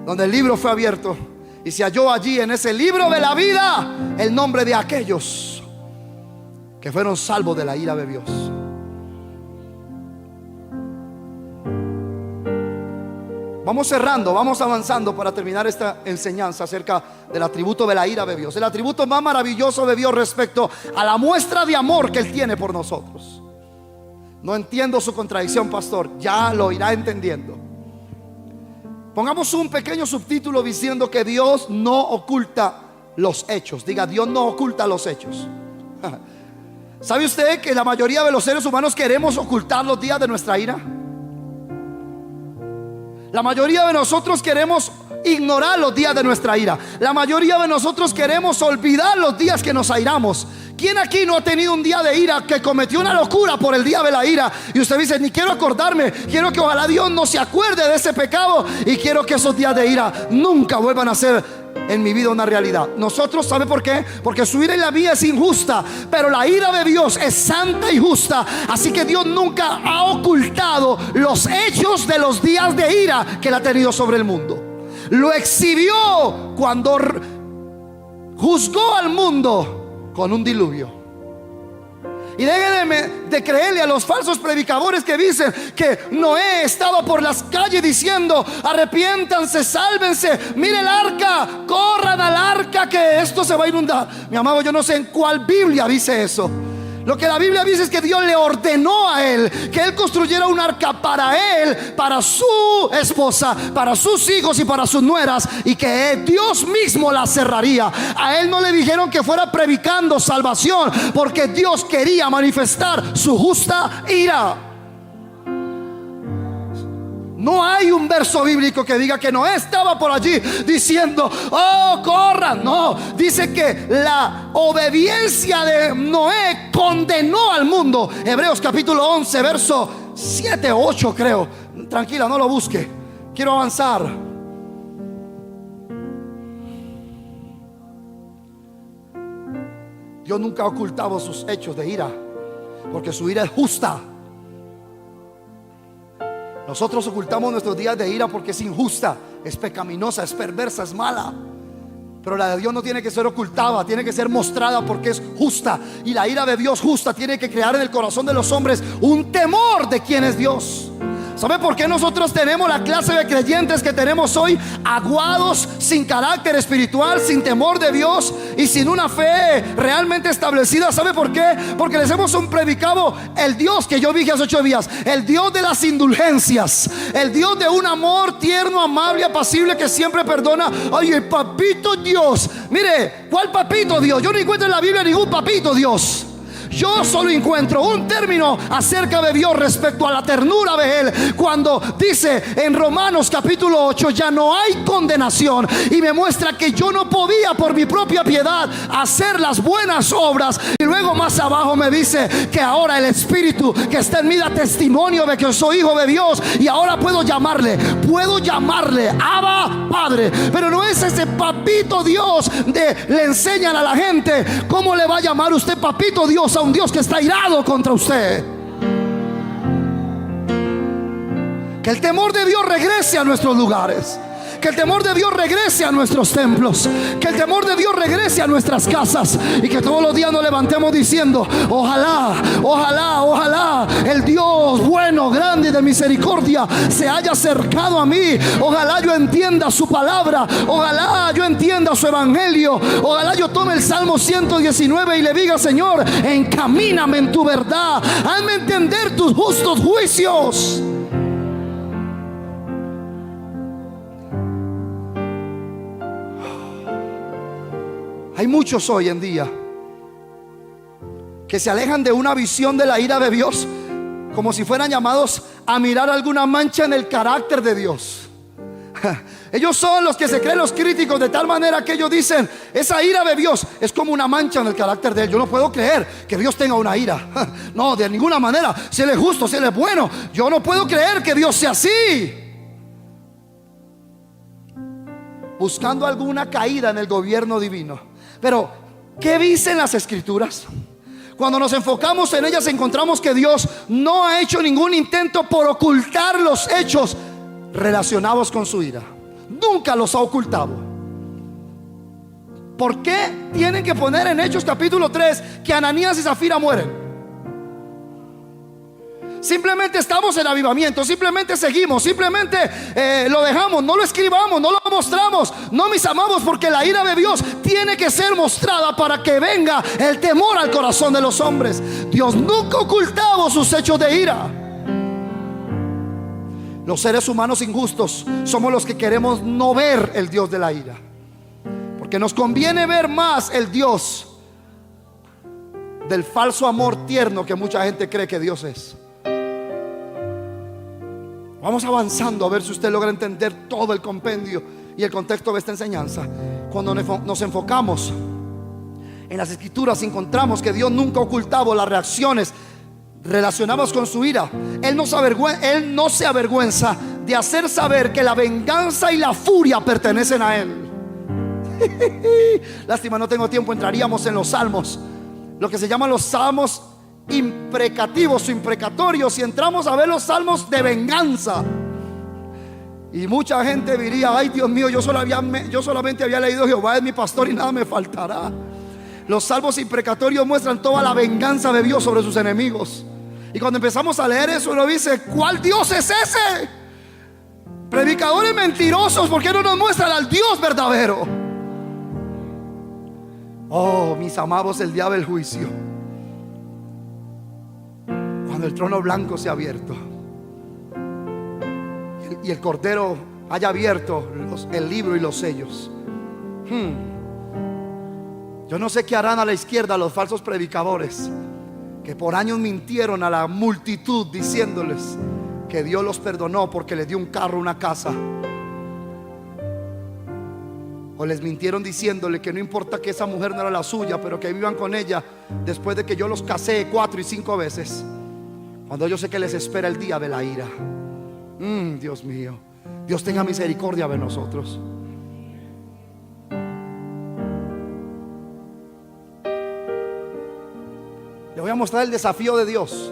donde el libro fue abierto y se halló allí en ese libro de la vida el nombre de aquellos que fueron salvos de la ira de Dios. Vamos cerrando, vamos avanzando para terminar esta enseñanza acerca del atributo de la ira de Dios. El atributo más maravilloso de Dios respecto a la muestra de amor que Él tiene por nosotros. No entiendo su contradicción, pastor. Ya lo irá entendiendo. Pongamos un pequeño subtítulo diciendo que Dios no oculta los hechos. Diga: Dios no oculta los hechos. ¿Sabe usted que la mayoría de los seres humanos queremos ocultar los días de nuestra ira? La mayoría de nosotros queremos ignorar los días de nuestra ira. La mayoría de nosotros queremos olvidar los días que nos airamos. ¿Quién aquí no ha tenido un día de ira que cometió una locura por el día de la ira? Y usted dice: ni quiero acordarme, quiero que ojalá Dios no se acuerde de ese pecado, y quiero que esos días de ira nunca vuelvan a ser en mi vida una realidad. Nosotros, ¿sabe por qué? Porque su ira y la mía es injusta, pero la ira de Dios es santa y justa. Así que Dios nunca ha ocultado los hechos de los días de ira que Él ha tenido sobre el mundo. Lo exhibió cuando juzgó al mundo con un diluvio. Y déjenme de creerle a los falsos predicadores que dicen que Noé estaba por las calles diciendo: arrepiéntanse, sálvense, mire el arca, corran al arca que esto se va a inundar. Mi amado, yo no sé en cuál Biblia dice eso. Lo que la Biblia dice es que Dios le ordenó a él que él construyera un arca para él, para su esposa, para sus hijos y para sus nueras, y que Dios mismo la cerraría. A él no le dijeron que fuera predicando salvación, porque Dios quería manifestar su justa ira. No hay un verso bíblico que diga que Noé estaba por allí diciendo: oh, corran. No, dice que la obediencia de Noé condenó al mundo. Hebreos capítulo 11, verso 7, 8 creo. Tranquila, no lo busque, quiero avanzar. Dios nunca ha ocultado sus hechos de ira, porque su ira es justa. Nosotros ocultamos nuestros días de ira porque es injusta, es pecaminosa, es perversa, es mala. Pero la de Dios no tiene que ser ocultada, tiene que ser mostrada porque es justa. Y la ira de Dios justa tiene que crear en el corazón de los hombres un temor de quién es Dios. ¿Sabe por qué nosotros tenemos la clase de creyentes que tenemos hoy? Aguados, sin carácter espiritual, sin temor de Dios y sin una fe realmente establecida. ¿Sabe por qué? Porque les hemos predicado el Dios que yo dije hace 8 días, el Dios de las indulgencias, el Dios de un amor tierno, amable, apacible, que siempre perdona. Ay, el papito Dios. Mire, ¿cuál papito Dios? Yo no encuentro en la Biblia ningún papito Dios. Yo solo encuentro un término acerca de Dios respecto a la ternura de Él, cuando dice en Romanos capítulo 8: ya no hay condenación. Y me muestra que yo no podía por mi propia piedad hacer las buenas obras. Y luego más abajo me dice que ahora el Espíritu que está en mí da testimonio de que soy hijo de Dios. Y ahora puedo llamarle Abba, Padre. Pero no es ese papito Dios le enseñan a la gente. ¿Cómo le va a llamar usted papito Dios a un Dios que está irado contra usted? Que el temor de Dios regrese a nuestros lugares. Que el temor de Dios regrese a nuestros templos. Que el temor de Dios regrese a nuestras casas. Y que todos los días nos levantemos diciendo: ojalá, ojalá, ojalá el Dios bueno, grande y de misericordia se haya acercado a mí. Ojalá yo entienda su palabra. Ojalá yo entienda su evangelio. Ojalá yo tome el Salmo 119 y le diga: Señor, encamíname en tu verdad. Hazme entender tus justos juicios. Hay muchos hoy en día que se alejan de una visión de la ira de Dios, como si fueran llamados a mirar alguna mancha en el carácter de Dios. Ellos son los que se creen los críticos, de tal manera que ellos dicen: esa ira de Dios es como una mancha en el carácter de Él. Yo no puedo creer que Dios tenga una ira. No, de ninguna manera. Si Él es justo, si Él es bueno, yo no puedo creer que Dios sea así. Buscando alguna caída en el gobierno divino. Pero, ¿qué dicen las Escrituras? Cuando nos enfocamos en ellas, encontramos que Dios no ha hecho ningún intento por ocultar los hechos relacionados con su ira. Nunca los ha ocultado. ¿Por qué tienen que poner en Hechos capítulo 3 que Ananías y Zafira mueren? Simplemente estamos en avivamiento, simplemente seguimos, simplemente lo dejamos, no lo escribamos, no lo mostramos. No, mis amados, porque la ira de Dios tiene que ser mostrada para que venga el temor al corazón de los hombres. Dios nunca ha ocultado sus hechos de ira. Los seres humanos injustos somos los que queremos no ver el Dios de la ira, porque nos conviene ver más el Dios del falso amor tierno que mucha gente cree que Dios es. Vamos avanzando a ver si usted logra entender todo el compendio y el contexto de esta enseñanza. Cuando nos enfocamos en las Escrituras, encontramos que Dios nunca ha ocultado las reacciones relacionadas con su ira. Él no se avergüenza de hacer saber que la venganza y la furia pertenecen a Él. Lástima, no tengo tiempo. Entraríamos en los salmos, lo que se llaman los salmos imprecativos o imprecatorios, y entramos a ver los salmos de venganza. Y mucha gente diría: ay, Dios mío, yo solamente había leído Jehová es mi pastor y nada me faltará. Los salmos imprecatorios muestran toda la venganza de Dios sobre sus enemigos. Y cuando empezamos a leer eso, uno dice: ¿cuál Dios es ese? Predicadores mentirosos, ¿por qué no nos muestran al Dios verdadero? Oh, mis amados, el día del juicio, cuando el trono blanco se ha abierto y el Cordero haya abierto el libro y los sellos, yo no sé qué harán a la izquierda los falsos predicadores que por años mintieron a la multitud diciéndoles que Dios los perdonó porque les dio un carro, una casa. O les mintieron diciéndole que no importa que esa mujer no era la suya, pero que vivan con ella después de que yo los casé 4 y 5 veces, cuando yo sé que les espera el día de la ira. Dios mío, Dios tenga misericordia de nosotros. Le voy a mostrar el desafío de Dios.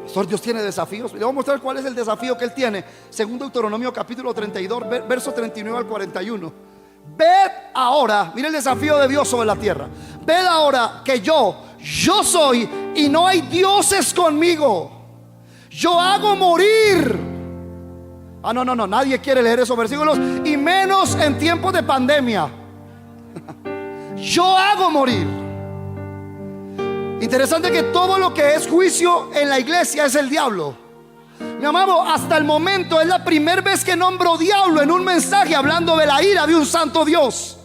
Pastor, Dios tiene desafíos. Le voy a mostrar cuál es el desafío que Él tiene. Según Deuteronomio capítulo 32, verso 39 al 41. Ved ahora, mire el desafío de Dios sobre la tierra. Ved ahora que yo soy y no hay dioses conmigo. Yo hago morir. No, nadie quiere leer esos versículos, y menos en tiempos de pandemia. Yo hago morir. Interesante que todo lo que es juicio en la iglesia es el diablo. Mi amado, hasta el momento es la primera vez que nombro diablo en un mensaje hablando de la ira de un santo Dios.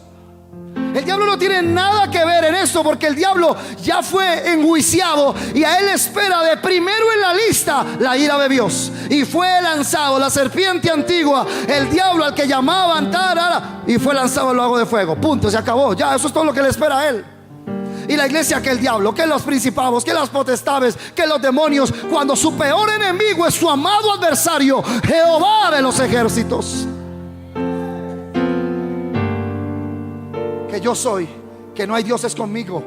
El diablo no tiene nada que ver en esto, porque el diablo ya fue enjuiciado y a él espera de primero en la lista la ira de Dios. Y fue lanzado la serpiente antigua, el diablo al que llamaban y fue lanzado al lago de fuego. Punto, se acabó. Ya, eso es todo lo que le espera a él. Y la iglesia, que el diablo, que los principados, que las potestades, que los demonios, cuando su peor enemigo es su amado adversario, Jehová de los ejércitos. Que yo soy, que no hay dioses conmigo,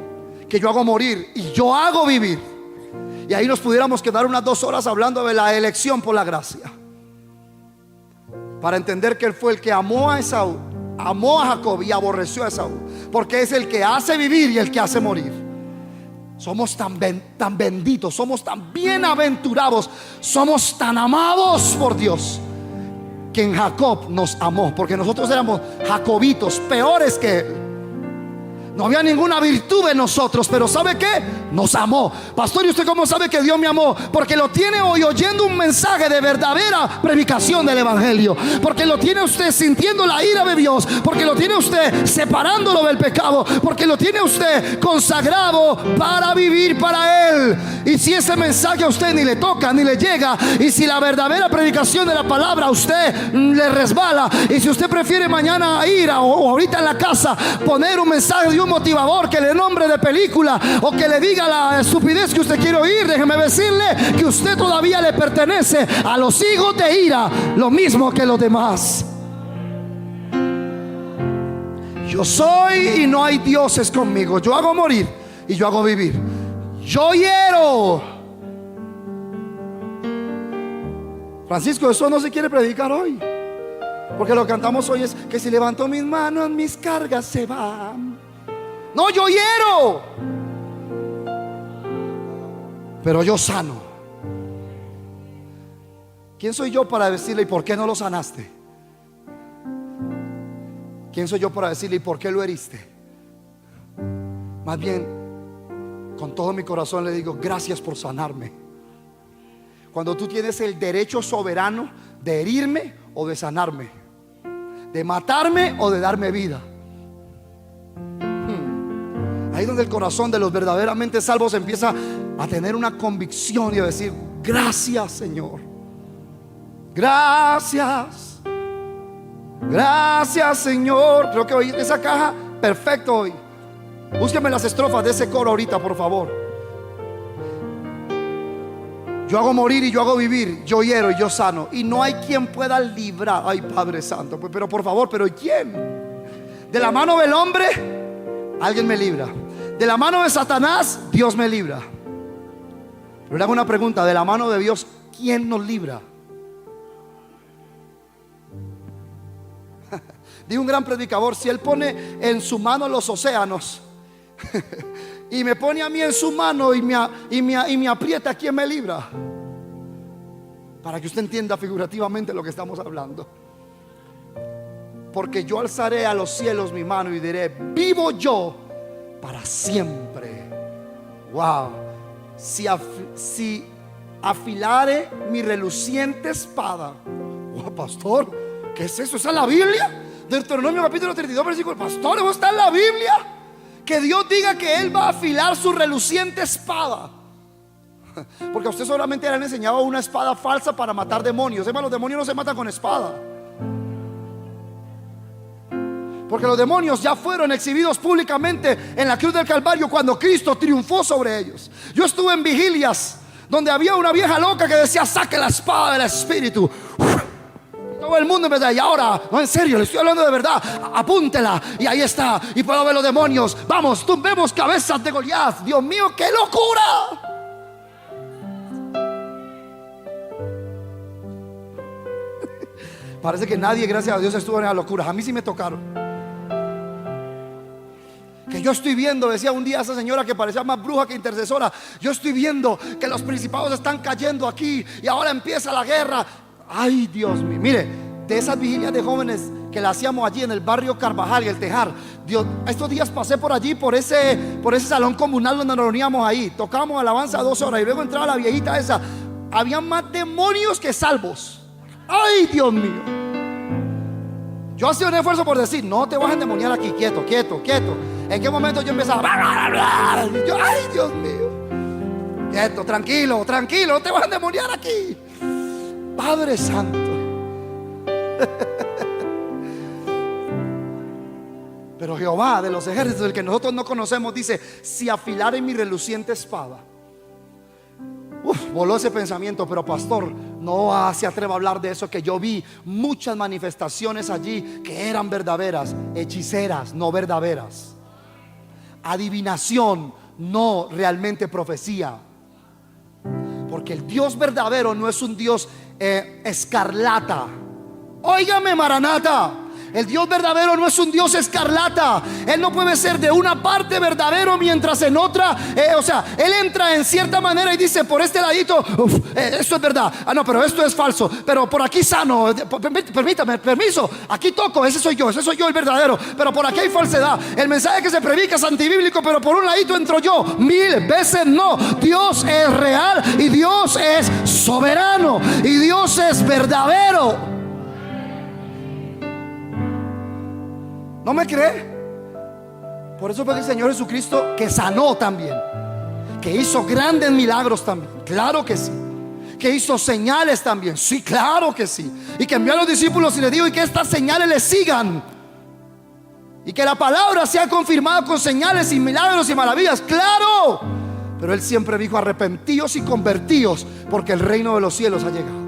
que yo hago morir y yo hago vivir. Y ahí nos pudiéramos quedar unas 2 horas hablando de la elección por la gracia, para entender que Él fue el que amó a Esaú, amó a Jacob y aborreció a Esaú, porque es el que hace vivir y el que hace morir. Somos tan benditos, somos tan bienaventurados, somos tan amados por Dios, que en Jacob nos amó, porque nosotros éramos jacobitos, peores que él. No había ninguna virtud en nosotros, pero ¿sabe qué? Nos amó. Pastor, ¿y usted cómo sabe que Dios me amó? Porque lo tiene hoy oyendo un mensaje de verdadera predicación del evangelio, porque lo tiene usted sintiendo la ira de Dios, porque lo tiene usted separándolo del pecado, porque lo tiene usted consagrado para vivir para Él. Y si ese mensaje a usted ni le toca ni le llega, y si la verdadera predicación de la palabra a usted le resbala, y si usted prefiere mañana ir o ahorita en la casa poner un mensaje de un motivador que le nombre de película, o que le diga la estupidez que usted quiere oír, déjeme decirle que usted todavía le pertenece a los hijos de ira, lo mismo que los demás. Yo soy y no hay dioses conmigo. Yo hago morir y yo hago vivir. Yo hiero. Francisco, eso no se quiere predicar hoy, porque lo que cantamos hoy es que si levanto mis manos, mis cargas se van. No, yo hiero, pero yo sano. ¿Quién soy yo para decirle y por qué no lo sanaste? ¿Quién soy yo para decirle y por qué lo heriste? Más bien, con todo mi corazón le digo: gracias por sanarme. Cuando tú tienes el derecho soberano de herirme o de sanarme, de matarme o de darme vida. Ahí donde el corazón de los verdaderamente salvos empieza a tener una convicción y a decir: gracias, Señor. Gracias. Gracias, Señor. Creo que hoy esa caja, perfecto hoy. Búsqueme las estrofas de ese coro ahorita, por favor. Yo hago morir y yo hago vivir. Yo hiero y yo sano, y no hay quien pueda librar. Ay, Padre Santo, pero por favor, pero ¿quién? De la mano del hombre, alguien me libra. De la mano de Satanás, Dios me libra. Pero le hago una pregunta: de la mano de Dios, ¿quién nos libra? Dijo un gran predicador: si Él pone en su mano los océanos y me pone a mí en su mano y me aprieta, ¿quién me libra? Para que usted entienda figurativamente lo que estamos hablando. Porque yo alzaré a los cielos mi mano y diré: vivo yo para siempre. Wow. Si afilare mi reluciente espada. Oh, pastor, ¿qué es eso? ¿Esa es la Biblia? Deuteronomio capítulo 32 versículo. Pastor, ¿eso está en la Biblia? Que Dios diga que Él va a afilar su reluciente espada. Porque a usted solamente le han enseñado una espada falsa para matar demonios. Los demonios no se matan con espada, porque los demonios ya fueron exhibidos públicamente en la cruz del Calvario cuando Cristo triunfó sobre ellos. Yo estuve en vigilias donde había una vieja loca que decía: saque la espada del Espíritu. Todo el mundo me decía: y ahora, no, en serio, le estoy hablando de verdad, apúntela. Y ahí está, y puedo ver los demonios. Vamos, tumbemos cabezas de Goliat. Dios mío, qué locura. Parece que nadie, gracias a Dios, estuvo en las locuras. A mí sí me tocaron. Que yo estoy viendo, decía un día esa señora que parecía más bruja que intercesora: yo estoy viendo que los principados están cayendo aquí y ahora empieza la guerra. Ay, Dios mío. Mire, de esas vigilias de jóvenes que la hacíamos allí en el barrio Carvajal y el Tejar, Dios, estos días pasé por allí, por ese salón comunal donde nos reuníamos ahí. Tocábamos alabanza 2 horas y luego entraba la viejita esa. Había más demonios que salvos. Ay, Dios mío. Yo hacía un esfuerzo por decir: no te vas a endemoniar aquí, quieto, quieto, quieto. ¿En qué momento yo empezaba? Yo, ay, Dios mío, quieto, tranquilo, tranquilo, no te vas a endemoniar aquí, Padre Santo. Pero Jehová de los ejércitos, el que nosotros no conocemos, dice: si afilare mi reluciente espada. Voló ese pensamiento. Pero pastor, no se atreva a hablar de eso, que yo vi muchas manifestaciones allí que eran verdaderas. Hechiceras, no verdaderas. Adivinación, no realmente profecía. Porque el Dios verdadero no es un Dios escarlata. Óigame, Maranata. El Dios verdadero no es un Dios escarlata. Él no puede ser de una parte verdadero mientras en otra, o sea, Él entra en cierta manera y dice: por este ladito, esto es verdad. Ah, no, pero esto es falso. Pero por aquí sano, permítame, permiso, aquí toco, ese soy yo el verdadero. Pero por aquí hay falsedad. El mensaje que se predica es antibíblico, pero por un ladito entro yo. 1000 veces no. Dios es real y Dios es soberano y Dios es verdadero. ¿No me cree? Por eso fue el Señor Jesucristo que sanó también, que hizo grandes milagros también. Claro que sí. Que hizo señales también. Sí, claro que sí. Y que envió a los discípulos y les dijo: y que estas señales les sigan. Y que la palabra sea confirmada con señales y milagros y maravillas. Claro. Pero Él siempre dijo: arrepentíos y convertíos, porque el reino de los cielos ha llegado.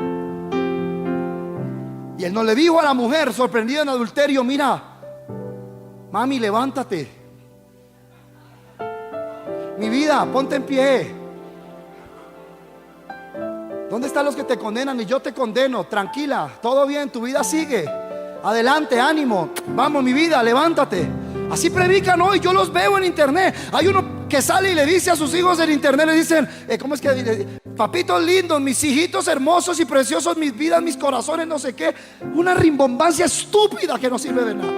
Y Él no le dijo a la mujer sorprendida en adulterio: mira, mami, levántate, mi vida, ponte en pie. ¿Dónde están los que te condenan? Y yo te condeno. Tranquila, todo bien, tu vida sigue. Adelante, ánimo. Vamos, mi vida, levántate. Así predican hoy, yo los veo en internet. Hay uno que sale y le dice a sus hijos en internet, le dicen, ¿cómo es que? Papitos lindos, mis hijitos hermosos y preciosos, mis vidas, mis corazones, no sé qué. Una rimbombancia estúpida que no sirve de nada.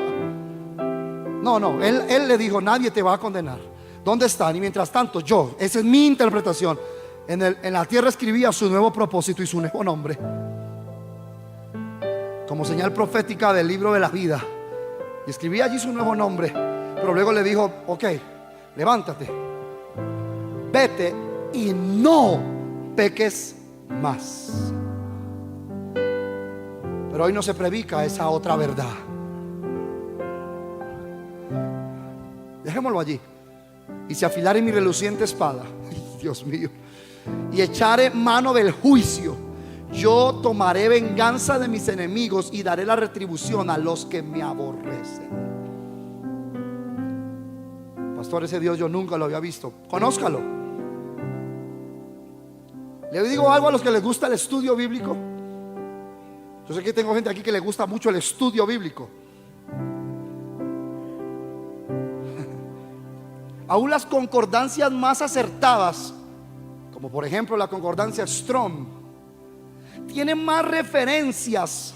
No, él le dijo: nadie te va a condenar. ¿Dónde están? Y mientras tanto yo, esa es mi interpretación, en la tierra escribía su nuevo propósito y su nuevo nombre, como señal profética del libro de la vida. Y escribía allí su nuevo nombre. Pero luego le dijo: ok, levántate, vete y no peques más. Pero hoy no se predica esa otra verdad. Dejémoslo allí. Y si afilare mi reluciente espada, Dios mío, y echare mano del juicio, yo tomaré venganza de mis enemigos y daré la retribución a los que me aborrecen. Pastor, ese Dios yo nunca lo había visto. Conózcalo. Le digo algo a los que les gusta el estudio bíblico. Yo sé que tengo gente aquí que le gusta mucho el estudio bíblico. Aún las concordancias más acertadas, como por ejemplo la concordancia Strong, tienen más referencias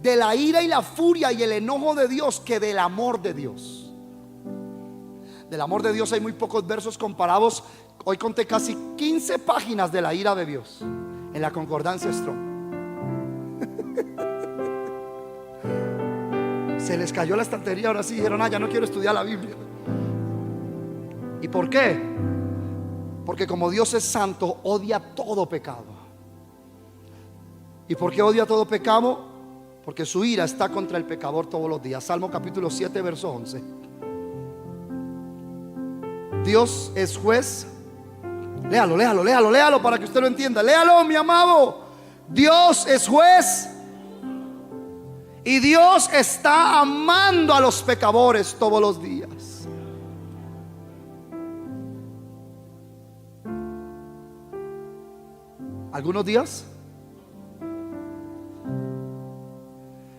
de la ira y la furia y el enojo de Dios que del amor de Dios. Del amor de Dios hay muy pocos versos comparados. Hoy conté casi 15 páginas de la ira de Dios en la concordancia Strong. Se les cayó la estantería, ahora sí dijeron: ya no quiero estudiar la Biblia. ¿Y por qué? Porque como Dios es santo, odia todo pecado. ¿Y por qué odia todo pecado? Porque su ira está contra el pecador todos los días. Salmo capítulo 7 verso 11. Dios es juez. Léalo para que usted lo entienda. Léalo, mi amado. Dios es juez y Dios está amando a los pecadores todos los días. ¿Algunos días?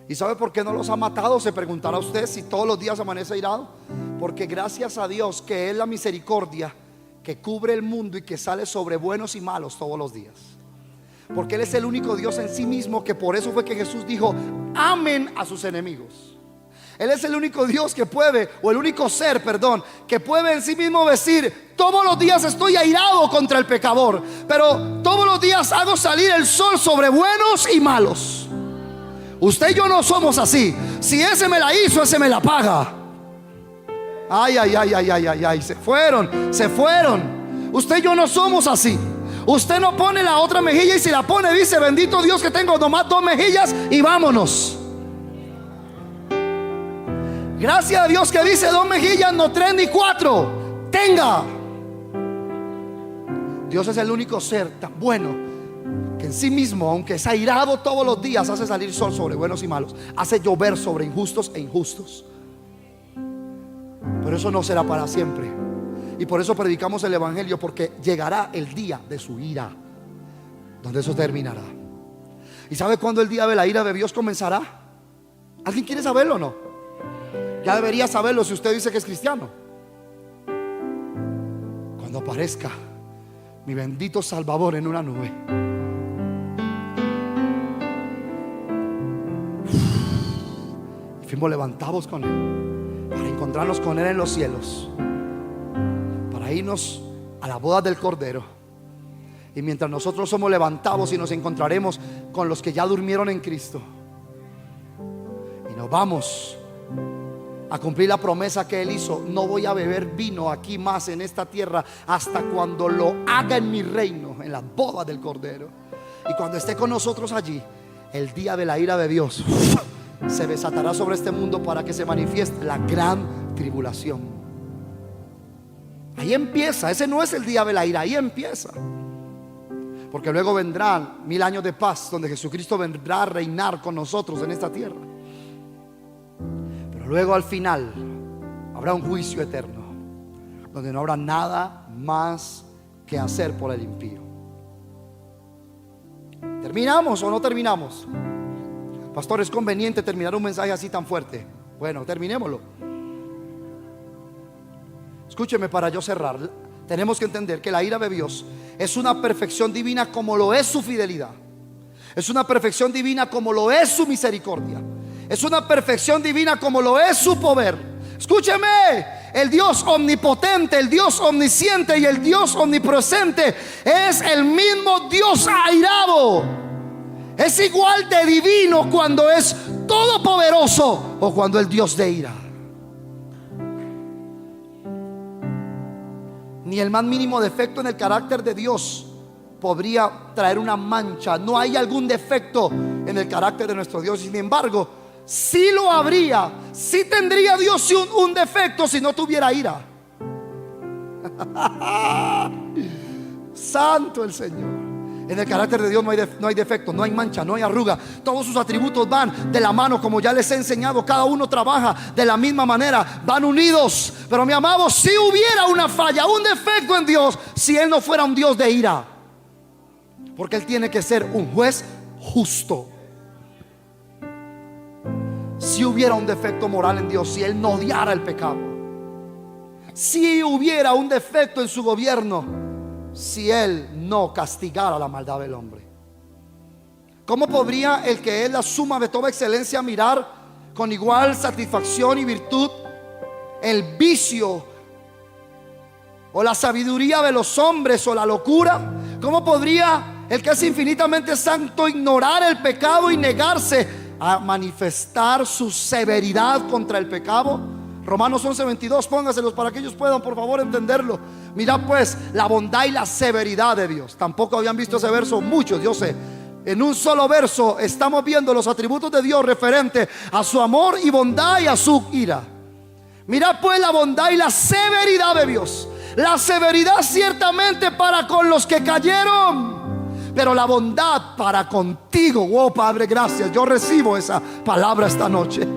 ¿Y sabe por qué no los ha matado? Se preguntará usted, si todos los días amanece airado. Porque gracias a Dios que es la misericordia que cubre el mundo y que sale sobre buenos y malos todos los días. Porque Él es el único Dios en sí mismo, que por eso fue que Jesús dijo: amen a sus enemigos. Él es el único Dios que puede, o el único ser, perdón, que puede en sí mismo decir: todos los días estoy airado contra el pecador, pero todos los días hago salir el sol sobre buenos y malos. Usted y yo no somos así. Si ese me la hizo, ese me la paga. Ay, se fueron. Usted y yo no somos así. Usted no pone la otra mejilla, y si la pone dice: bendito Dios que tengo nomás 2 mejillas y vámonos. Gracias a Dios que dice 2 mejillas, no 3 ni 4. Tenga. Dios es el único ser tan bueno que en sí mismo, aunque es airado todos los días, hace salir sol sobre buenos y malos, hace llover sobre injustos e injustos. Pero eso no será para siempre. Y por eso predicamos el evangelio, porque llegará el día de su ira, donde eso terminará. ¿Y sabe cuándo el día de la ira de Dios comenzará? ¿Alguien quiere saberlo o no? Ya debería saberlo si usted dice que es cristiano. Cuando aparezca mi bendito Salvador en una nube. Y fuimos levantados con Él para encontrarnos con Él en los cielos, para irnos a la boda del Cordero. Y mientras nosotros somos levantados, y nos encontraremos con los que ya durmieron en Cristo, y nos vamos a cumplir la promesa que Él hizo: no voy a beber vino aquí más en esta tierra hasta cuando lo haga en mi reino, en la boda del Cordero. Y cuando esté con nosotros allí, el día de la ira de Dios se desatará sobre este mundo para que se manifieste la gran tribulación. Ahí empieza. Ese no es el día de la ira, ahí empieza. Porque luego vendrán 1000 años de paz, donde Jesucristo vendrá a reinar con nosotros en esta tierra. Pero luego al final habrá un juicio eterno, donde no habrá nada más que hacer por el impío. ¿Terminamos o no terminamos? Pastor, ¿es conveniente terminar un mensaje así tan fuerte? Bueno, terminémoslo. Escúcheme para yo cerrar. Tenemos que entender que la ira de Dios es una perfección divina, como lo es su fidelidad. Es una perfección divina como lo es su misericordia. Es una perfección divina como lo es su poder. Escúcheme, el Dios omnipotente, el Dios omnisciente y el Dios omnipresente es el mismo Dios airado. Es igual de divino cuando es todopoderoso o cuando es Dios de ira. Ni el más mínimo defecto en el carácter de Dios podría traer una mancha. No hay algún defecto en el carácter de nuestro Dios. Sin embargo, sí lo habría. Sí tendría Dios un defecto si no tuviera ira. Santo el Señor. En el carácter de Dios no hay defecto, no hay mancha, no hay arruga. Todos sus atributos van de la mano, como ya les he enseñado. Cada uno trabaja de la misma manera, van unidos. Pero mi amado, si hubiera una falla, un defecto en Dios, si Él no fuera un Dios de ira, porque Él tiene que ser un juez justo. Si hubiera un defecto moral en Dios, si Él no odiara el pecado, si hubiera un defecto en su gobierno, si Él no castigara la maldad del hombre, ¿cómo podría el que es la suma de toda excelencia mirar con igual satisfacción y virtud el vicio o la sabiduría de los hombres o la locura? ¿Cómo podría el que es infinitamente santo ignorar el pecado y negarse a manifestar su severidad contra el pecado? Romanos 11:22, póngaselos para que ellos puedan por favor entenderlo. Mirad pues la bondad y la severidad de Dios. Tampoco habían visto ese verso muchos, yo sé. En un solo verso estamos viendo los atributos de Dios referente a su amor y bondad y a su ira. Mirad pues la bondad y la severidad de Dios. La severidad ciertamente para con los que cayeron, pero la bondad para contigo. Oh Padre, gracias, yo recibo esa palabra esta noche.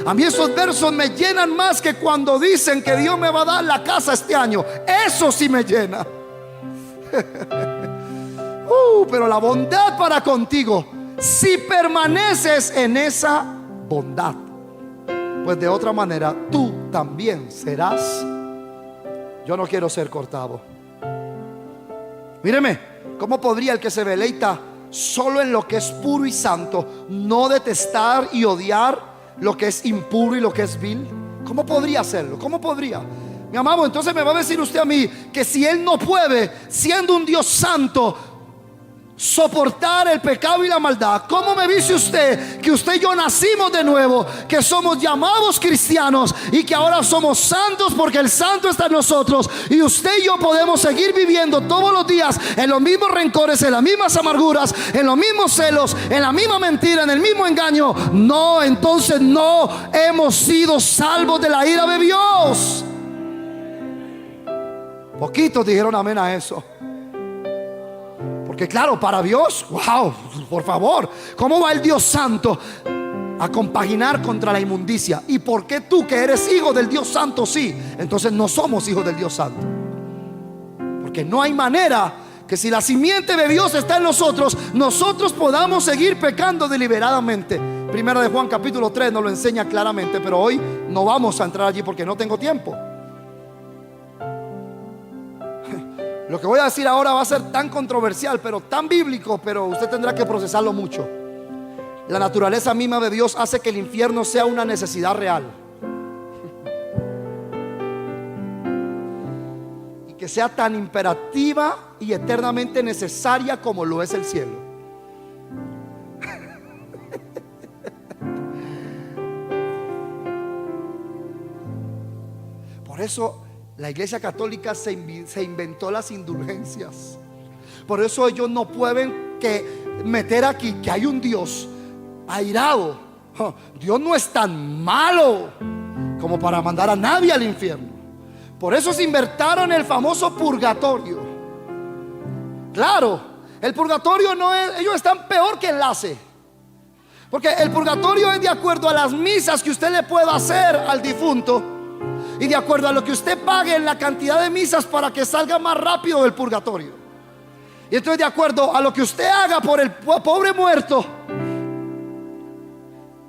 A mí esos versos me llenan más que cuando dicen que Dios me va a dar la casa este año. Eso sí me llena. Pero la bondad para contigo, si permaneces en esa bondad, pues de otra manera tú también serás. Yo no quiero ser cortado. Míreme, ¿cómo podría el que se deleita solo en lo que es puro y santo no detestar y odiar lo que es impuro y lo que es vil? ¿Cómo podría hacerlo? ¿Cómo podría? Mi amado, entonces me va a decir usted a mí que si Él no puede, siendo un Dios santo, soportar el pecado y la maldad, ¿cómo me dice usted que usted y yo nacimos de nuevo, que somos llamados cristianos y que ahora somos santos porque el santo está en nosotros, y usted y yo podemos seguir viviendo todos los días en los mismos rencores, en las mismas amarguras, en los mismos celos, en la misma mentira, en el mismo engaño? No, entonces no hemos sido salvos de la ira de Dios. Poquitos dijeron amén a eso. Porque claro, para Dios, wow, por favor, ¿cómo va el Dios santo a compaginar contra la inmundicia? ¿Y por qué tú, que eres hijo del Dios santo, sí? Entonces no somos hijos del Dios santo. Porque no hay manera que, si la simiente de Dios está en nosotros, nosotros podamos seguir pecando deliberadamente. Primera de Juan capítulo 3 nos lo enseña claramente, pero hoy no vamos a entrar allí porque no tengo tiempo. Lo que voy a decir ahora va a ser tan controversial, pero tan bíblico, pero usted tendrá que procesarlo mucho. La naturaleza misma de Dios hace que el infierno sea una necesidad real, y que sea tan imperativa y eternamente necesaria como lo es el cielo. Por eso la Iglesia Católica se inventó las indulgencias. Por eso ellos no pueden meter aquí que hay un Dios airado. Dios no es tan malo como para mandar a nadie al infierno. Por eso se inventaron el famoso purgatorio. Claro, el purgatorio no es, ellos están peor que enlace. Porque el purgatorio es de acuerdo a las misas que usted le pueda hacer al difunto, y de acuerdo a lo que usted pague en la cantidad de misas para que salga más rápido del purgatorio. Y entonces, de acuerdo a lo que usted haga por el pobre muerto,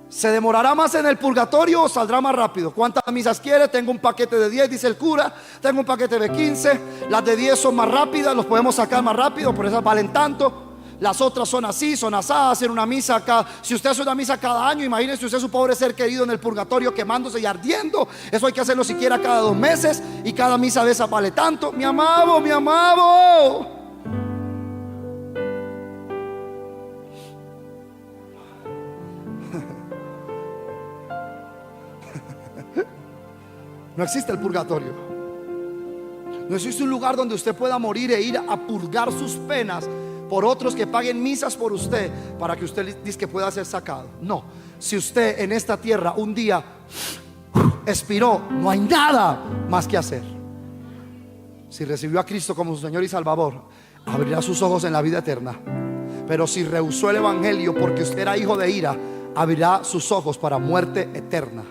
¿se demorará más en el purgatorio o saldrá más rápido? ¿Cuántas misas quiere? Tengo un paquete de 10, dice el cura. Tengo un paquete de 15. Las de 10 son más rápidas, los podemos sacar más rápido, por esas valen tanto. Las otras son así, son asadas. Hacer una misa acá. Si usted hace una misa cada año, imagínese usted su pobre ser querido en el purgatorio quemándose y ardiendo. Eso hay que hacerlo siquiera cada 2 meses, y cada misa de esa vale tanto. Mi amado, mi amado, no existe el purgatorio. No existe un lugar donde usted pueda morir e ir a purgar sus penas por otros que paguen misas por usted para que usted dice que pueda ser sacado. No, si usted en esta tierra un día expiró, no hay nada más que hacer. Si recibió a Cristo como su Señor y Salvador, abrirá sus ojos en la vida eterna. Pero si rehusó el evangelio porque usted era hijo de ira, abrirá sus ojos para muerte eterna.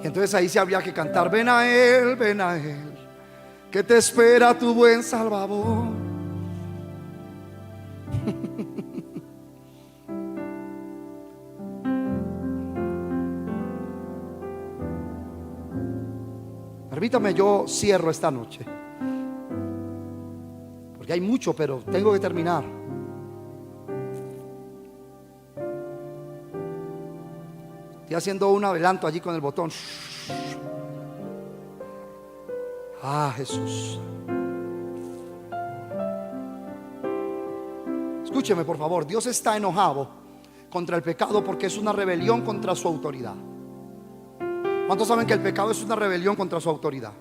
Y entonces ahí se habría que cantar: ven a Él, que te espera tu buen Salvador. Permítame, yo cierro esta noche, porque hay mucho, pero tengo que terminar. Estoy haciendo un adelanto allí con el botón. Ah, Jesús. Escúcheme, por favor. Dios está enojado contra el pecado porque es una rebelión contra su autoridad. ¿Cuántos saben que el pecado es una rebelión contra su autoridad?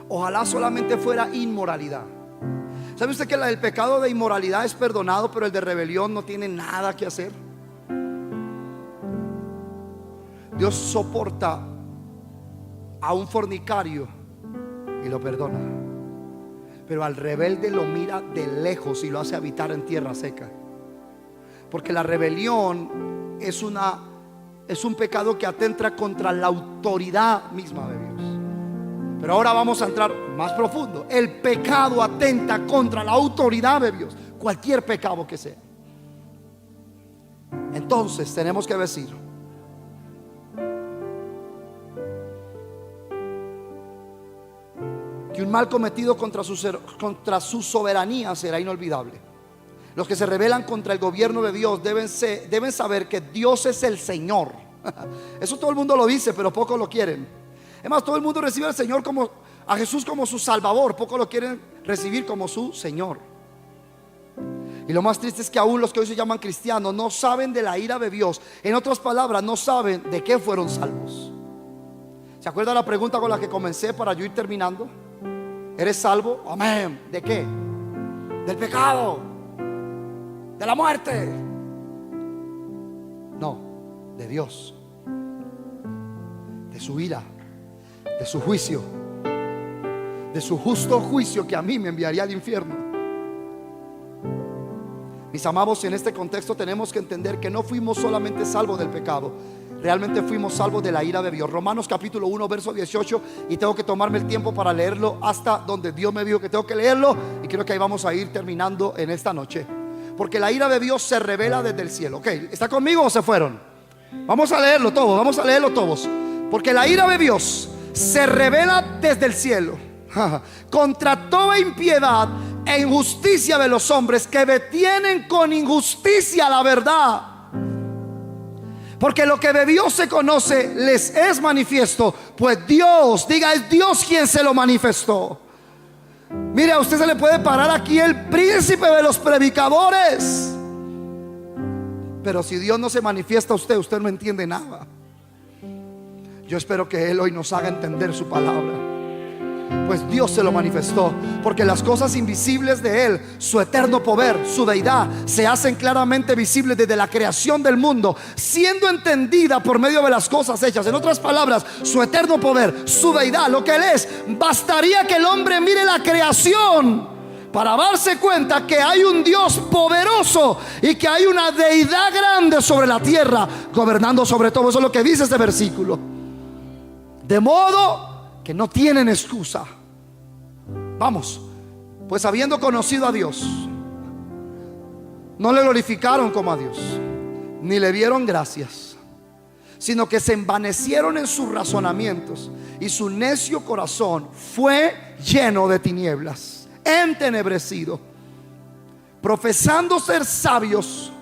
Ojalá solamente fuera inmoralidad. ¿Sabe usted que el pecado de inmoralidad es perdonado, pero el de rebelión no tiene nada que hacer? Dios soporta a un fornicario y lo perdona, pero al rebelde lo mira de lejos y lo hace habitar en tierra seca. Porque la rebelión es un pecado que atenta contra la autoridad misma de Dios. Pero ahora vamos a entrar más profundo. El pecado atenta contra la autoridad de Dios, cualquier pecado que sea. Entonces tenemos que decir: que un mal cometido contra su soberanía será inolvidable. Los que se rebelan contra el gobierno de Dios deben saber que Dios es el Señor. Eso todo el mundo lo dice, pero pocos lo quieren. Es más, todo el mundo recibe al Señor a Jesús como su Salvador, pocos lo quieren recibir como su Señor. Y lo más triste es que aún los que hoy se llaman cristianos no saben de la ira de Dios. En otras palabras, no saben de qué fueron salvos. ¿Se acuerda la pregunta con la que comencé para yo ir terminando? ¿Eres salvo? Amén. ¿De qué? Del pecado, de la muerte. No, de Dios, de su ira, de su juicio, de su justo juicio que a mí me enviaría al infierno. Mis amados, en este contexto tenemos que entender que no fuimos solamente salvos del pecado, realmente fuimos salvos de la ira de Dios. Romanos capítulo 1 verso 18. Y tengo que tomarme el tiempo para leerlo hasta donde Dios me dijo que tengo que leerlo. Y creo que ahí vamos a ir terminando en esta noche, porque la ira de Dios se revela desde el cielo. Ok, ¿está conmigo o se fueron? Vamos a leerlo todos, vamos a leerlo todos. Porque la ira de Dios se revela desde el cielo contra toda impiedad e injusticia de los hombres que detienen con injusticia la verdad. Porque lo que de Dios se conoce les es manifiesto, pues Dios, diga, es Dios quien se lo manifestó. Mire, a usted se le puede parar aquí el príncipe de los predicadores, pero si Dios no se manifiesta a usted, usted no entiende nada. Yo espero que Él hoy nos haga entender su palabra, pues Dios se lo manifestó. Porque las cosas invisibles de Él, su eterno poder, su deidad, se hacen claramente visibles desde la creación del mundo, siendo entendida por medio de las cosas hechas. En otras palabras, su eterno poder, su deidad, lo que Él es, bastaría que el hombre mire la creación para darse cuenta que hay un Dios poderoso y que hay una deidad grande sobre la tierra, gobernando sobre todo. Eso es lo que dice este versículo. De modo que no tienen excusa. Vamos, pues habiendo conocido a Dios, no le glorificaron como a Dios, ni le dieron gracias, sino que se envanecieron en sus razonamientos, y su necio corazón fue lleno de tinieblas, entenebrecido. Profesando ser sabios.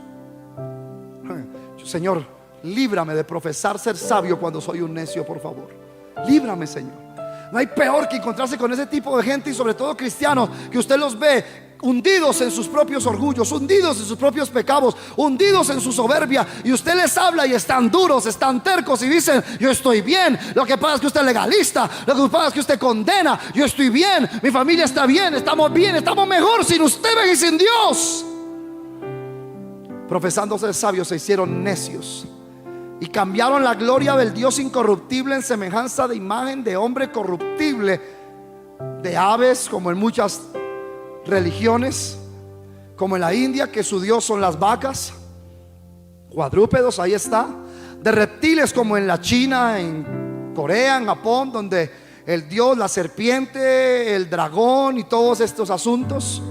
Señor, líbrame de profesar ser sabio cuando soy un necio, por favor. Líbrame, Señor. No hay peor que encontrarse con ese tipo de gente, y sobre todo cristianos, que usted los ve hundidos en sus propios orgullos, hundidos en sus propios pecados, hundidos en su soberbia, y usted les habla y están duros, están tercos y dicen: yo estoy bien. Lo que pasa es que usted es legalista, lo que pasa es que usted condena. Yo estoy bien, mi familia está bien, estamos mejor sin ustedes y sin Dios. Profesando ser sabios, se hicieron necios y cambiaron la gloria del Dios incorruptible en semejanza de imagen de hombre corruptible, de aves, como en muchas religiones, como en la India, que su Dios son las vacas, cuadrúpedos, ahí está, de reptiles, como en la China, en Corea, en Japón, donde el Dios, la serpiente, el dragón y todos estos asuntos.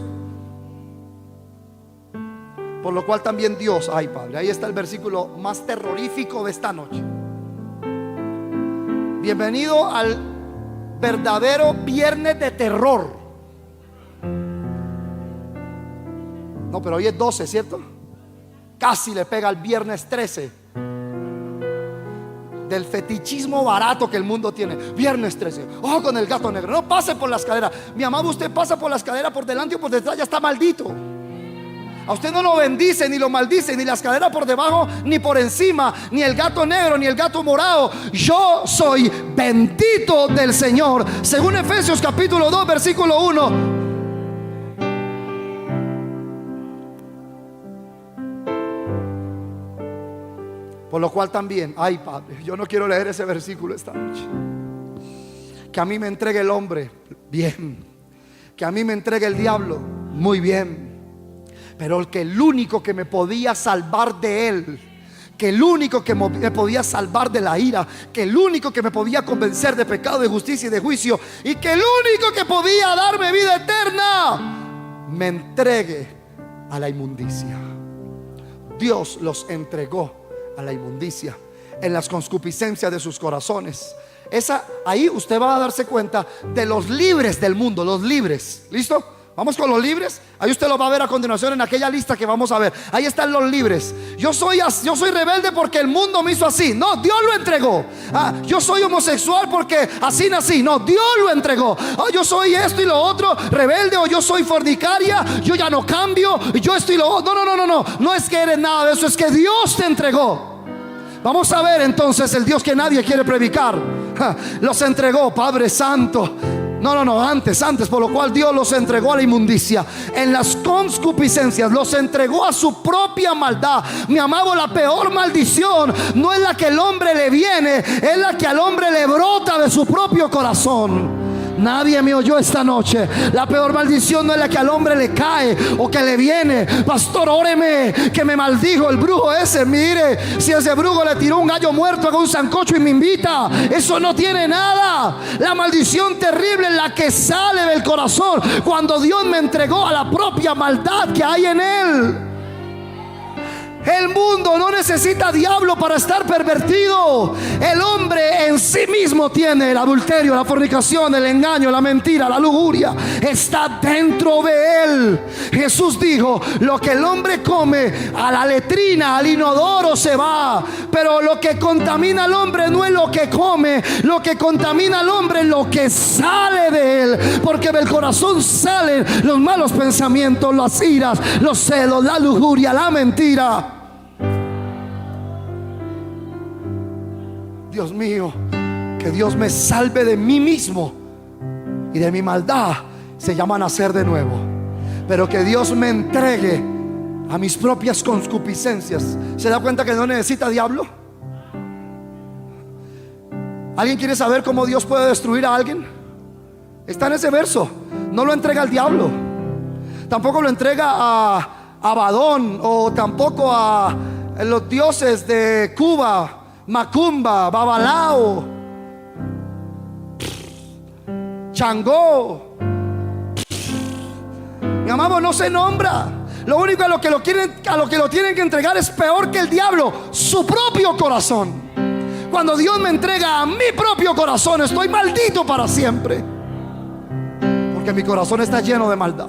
Por lo cual también Dios, ay Padre, ahí está el versículo más terrorífico de esta noche. Bienvenido al verdadero viernes de terror. No, pero hoy es 12, ¿cierto? Casi le pega al viernes 13 del fetichismo barato que el mundo tiene. Viernes 13, oh, con el gato negro. No pase por la escalera. Mi amado, usted pasa por la escalera por delante o por detrás, ya está maldito. A usted no lo bendice ni lo maldice, ni la escalera por debajo ni por encima, ni el gato negro ni el gato morado. Yo soy bendito del Señor, según Efesios capítulo 2 versículo 1. Por lo cual también, ay Padre, yo no quiero leer ese versículo esta noche. Que a mí me entregue el hombre, bien. Que a mí me entregue el diablo, muy bien. Pero el único que me podía salvar de él, que el único que me podía salvar de la ira, que el único que me podía convencer de pecado, de justicia y de juicio, y que el único que podía darme vida eterna, me entregue a la inmundicia. Dios los entregó a la inmundicia en las concupiscencias de sus corazones. Ahí usted va a darse cuenta de los libres del mundo, los libres. ¿Listo? Vamos con los libres. Ahí usted lo va a ver a continuación en aquella lista que vamos a ver. Ahí están los libres. Yo soy rebelde porque el mundo me hizo así. No, Dios lo entregó. Yo soy homosexual porque así nací. No, Dios lo entregó. Yo soy esto y lo otro, rebelde, o yo soy fornicaria, yo ya no cambio, yo esto y lo otro. No. No es que eres nada de eso, es que Dios te entregó. Vamos a ver entonces el Dios que nadie quiere predicar. Los entregó, Padre Santo. No, antes, por lo cual Dios los entregó a la inmundicia en las concupiscencias, los entregó a su propia maldad. Mi amado, la peor maldición no es la que el hombre le viene, es la que al hombre le brota de su propio corazón. Nadie me oyó esta noche. La peor maldición no es la que al hombre le cae o que le viene. Pastor, óreme que me maldijo el brujo ese. Mire, si ese brujo le tiró un gallo muerto, haga un sancocho y me invita. Eso no tiene nada. La maldición terrible es la que sale del corazón cuando Dios me entregó a la propia maldad que hay en él. El mundo no necesita diablo para estar pervertido. El hombre en sí mismo tiene el adulterio, la fornicación, el engaño, la mentira, la lujuria. Está dentro de él. Jesús dijo: lo que el hombre come, a la letrina, al inodoro se va. Pero lo que contamina al hombre no es lo que come. Lo que contamina al hombre es lo que sale de él. Porque del corazón salen los malos pensamientos, las iras, los celos, la lujuria, la mentira. Dios mío, que Dios me salve de mí mismo y de mi maldad. Se llama nacer de nuevo. Pero que Dios me entregue a mis propias concupiscencias. ¿Se da cuenta que no necesita diablo? ¿Alguien quiere saber cómo Dios puede destruir a alguien? Está en ese verso. No lo entrega al diablo, tampoco lo entrega a Abadón, o tampoco a los dioses de Cuba, Macumba, Babalao, Changó. Mi amado, no se nombra. Lo único a lo que lo tienen que entregar es peor que el diablo: su propio corazón. Cuando Dios me entrega a mi propio corazón, estoy maldito para siempre, porque mi corazón está lleno de maldad.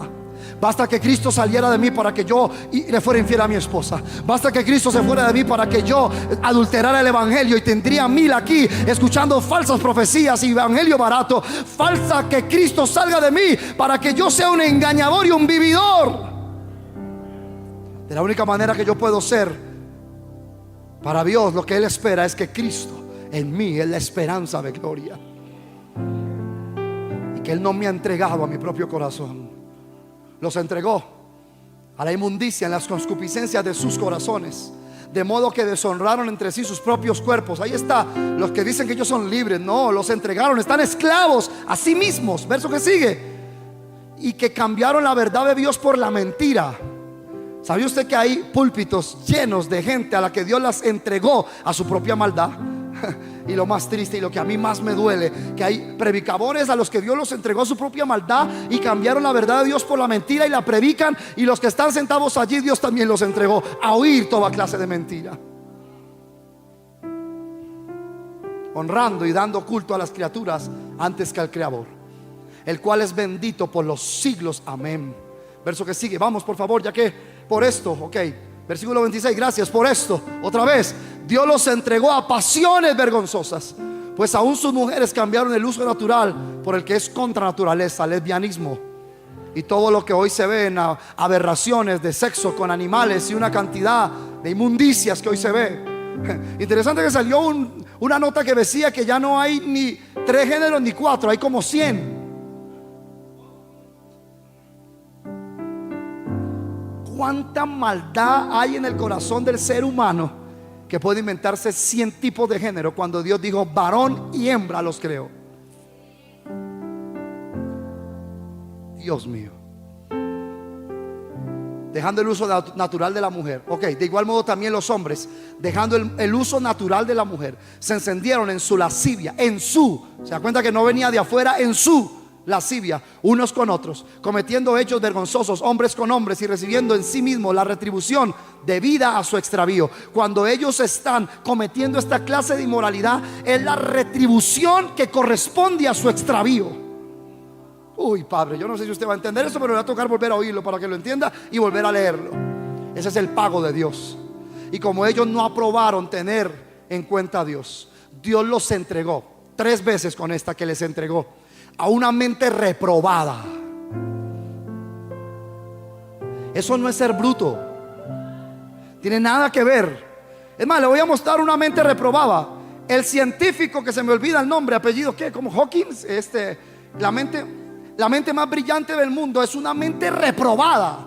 Basta que Cristo saliera de mí para que yo le fuera infiel a mi esposa. Basta que Cristo se fuera de mí para que yo adulterara el evangelio y tendría 1000 aquí escuchando falsas profecías y evangelio barato. Falta que Cristo salga de mí para que yo sea un engañador y un vividor. De la única manera que yo puedo ser para Dios, lo que Él espera es que Cristo en mí es la esperanza de gloria, y que Él no me ha entregado a mi propio corazón. Los entregó a la inmundicia en las concupiscencias de sus corazones, de modo que deshonraron entre sí sus propios cuerpos. Ahí está, los que dicen que ellos son libres, no, los entregaron, están esclavos a sí mismos. Verso que sigue: y que cambiaron la verdad de Dios por la mentira. ¿Sabía usted que hay púlpitos llenos de gente a la que Dios las entregó a su propia maldad? Y lo más triste y lo que a mí más me duele, que hay predicadores a los que Dios los entregó a su propia maldad y cambiaron la verdad de Dios por la mentira y la predican, y los que están sentados allí, Dios también los entregó a oír toda clase de mentira, honrando y dando culto a las criaturas antes que al Creador, el cual es bendito por los siglos. Amén. Verso que sigue, vamos por favor, ya que por esto, ok, versículo 26, gracias por esto. Otra vez, Dios los entregó a pasiones vergonzosas, pues aún sus mujeres cambiaron el uso natural por el que es contra naturaleza, lesbianismo y todo lo que hoy se ve en aberraciones de sexo con animales y una cantidad de inmundicias que hoy se ve. Interesante que salió una nota que decía que ya no hay ni 3 géneros ni 4, hay como 100. ¿Cuánta maldad hay en el corazón del ser humano que puede inventarse 100 tipos de género cuando Dios dijo varón y hembra los creó? Dios mío. Dejando el uso natural de la mujer. Ok, de igual modo también los hombres, dejando el uso natural de la mujer, se encendieron en su lascivia, se da cuenta que no venía de afuera, en su lascivia unos con otros, cometiendo hechos vergonzosos, hombres con hombres, y recibiendo en sí mismos la retribución debida a su extravío. Cuando ellos están cometiendo esta clase de inmoralidad, es la retribución que corresponde a su extravío. Uy, Padre, yo no sé si usted va a entender eso, pero le va a tocar volver a oírlo para que lo entienda y volver a leerlo. Ese es el pago de Dios. Y como ellos no aprobaron tener en cuenta a Dios, Dios los entregó 3 veces con esta que les entregó a una mente reprobada. Eso no es ser bruto, tiene nada que ver. Es más, le voy a mostrar una mente reprobada. El científico que se me olvida el nombre, apellido, ¿qué? Como Hawkins, la mente más brillante del mundo es una mente reprobada.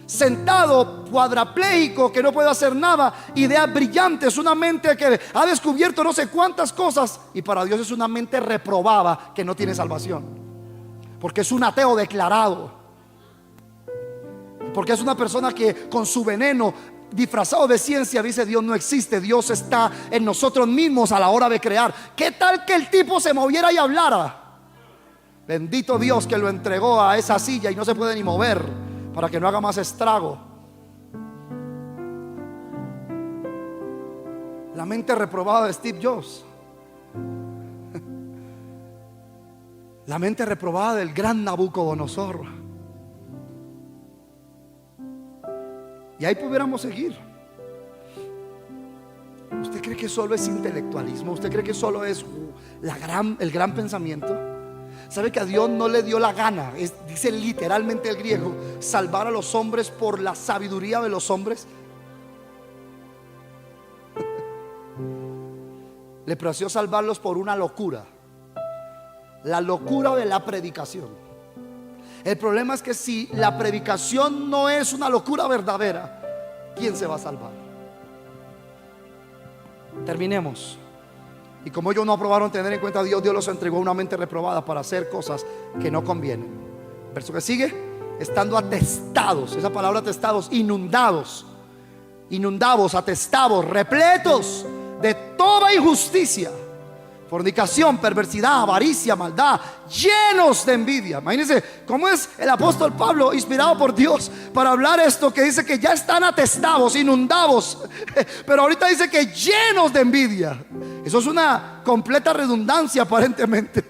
Sentado, cuadrapléjico, que no puede hacer nada, ideas brillantes, una mente que ha descubierto no sé cuántas cosas, y para Dios es una mente reprobada que no tiene salvación, porque es un ateo declarado, porque es una persona que con su veneno disfrazado de ciencia dice Dios no existe, Dios está en nosotros mismos a la hora de crear. ¿Qué tal que el tipo se moviera y hablara? Bendito Dios que lo entregó a esa silla y no se puede ni mover para que no haga más estrago. La mente reprobada de Steve Jobs, la mente reprobada del gran Nabucodonosor. Y ahí pudiéramos seguir. ¿Usted cree que solo es intelectualismo? ¿Usted cree que solo es el gran pensamiento? ¿Sabe que a Dios no le dio la gana, dice literalmente el griego, salvar a los hombres por la sabiduría de los hombres? Le plació salvarlos por una locura, la locura de la predicación. El problema es que si la predicación no es una locura verdadera, ¿quién se va a salvar? Terminemos. Y como ellos no aprobaron tener en cuenta a Dios, Dios los entregó a una mente reprobada para hacer cosas que no convienen. Verso que sigue: estando atestados, esa palabra atestados, inundados, atestados, repletos de toda injusticia, fornicación, perversidad, avaricia, maldad, llenos de envidia. Imagínense cómo es el apóstol Pablo, inspirado por Dios, para hablar esto, que dice que ya están atestados, inundados, pero ahorita dice que llenos de envidia. Eso es una completa redundancia aparentemente.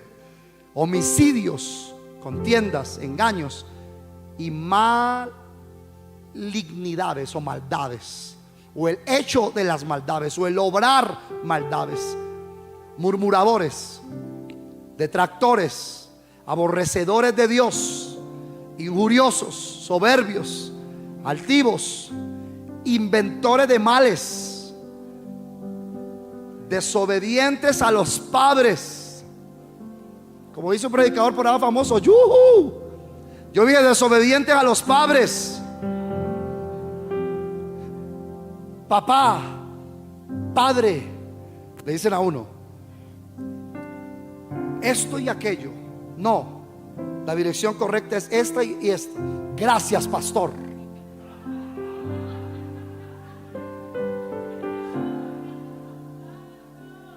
Homicidios, contiendas, engaños y malignidades o maldades, o el hecho de las maldades, o el obrar maldades, murmuradores, detractores, aborrecedores de Dios, injuriosos, soberbios, altivos, inventores de males, desobedientes a los padres. Como dice un predicador por ahí famoso, ¡yuhu! Yo dije desobedientes a los padres, papá, padre, le dicen a uno esto y aquello. No, la dirección correcta es esta y esta. Gracias, pastor.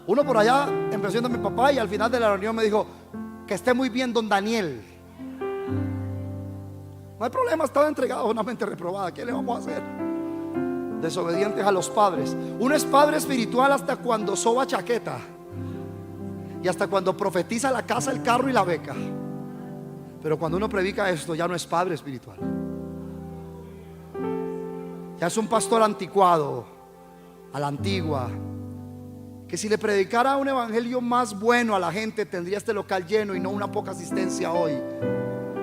Uno por allá empezó siendo mi papá y al final de la reunión me dijo: que esté muy bien, don Daniel. No hay problema, estaba entregado a una mente reprobada. ¿Qué le vamos a hacer? Desobedientes a los padres. Uno es padre espiritual hasta cuando soba chaqueta y hasta cuando profetiza la casa, el carro y la beca. Pero cuando uno predica esto, ya no es padre espiritual. Ya es un pastor anticuado, a la antigua, que si le predicara un evangelio más bueno a la gente, tendría este local lleno y no una poca asistencia hoy.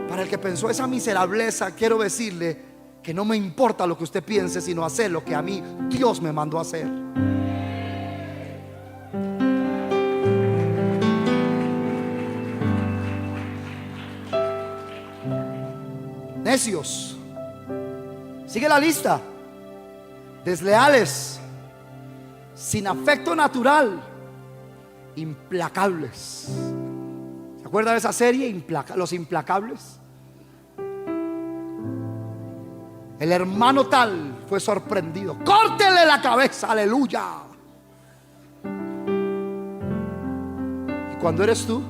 Para el que pensó esa miserableza, quiero decirle que no me importa lo que usted piense, sino hacer lo que a mí Dios me mandó a hacer. Necios. Sigue la lista. Desleales, sin afecto natural, implacables. ¿Se acuerda de esa serie? Los Implacables. El hermano tal fue sorprendido. Córtele la cabeza, aleluya. Y cuando eres tú,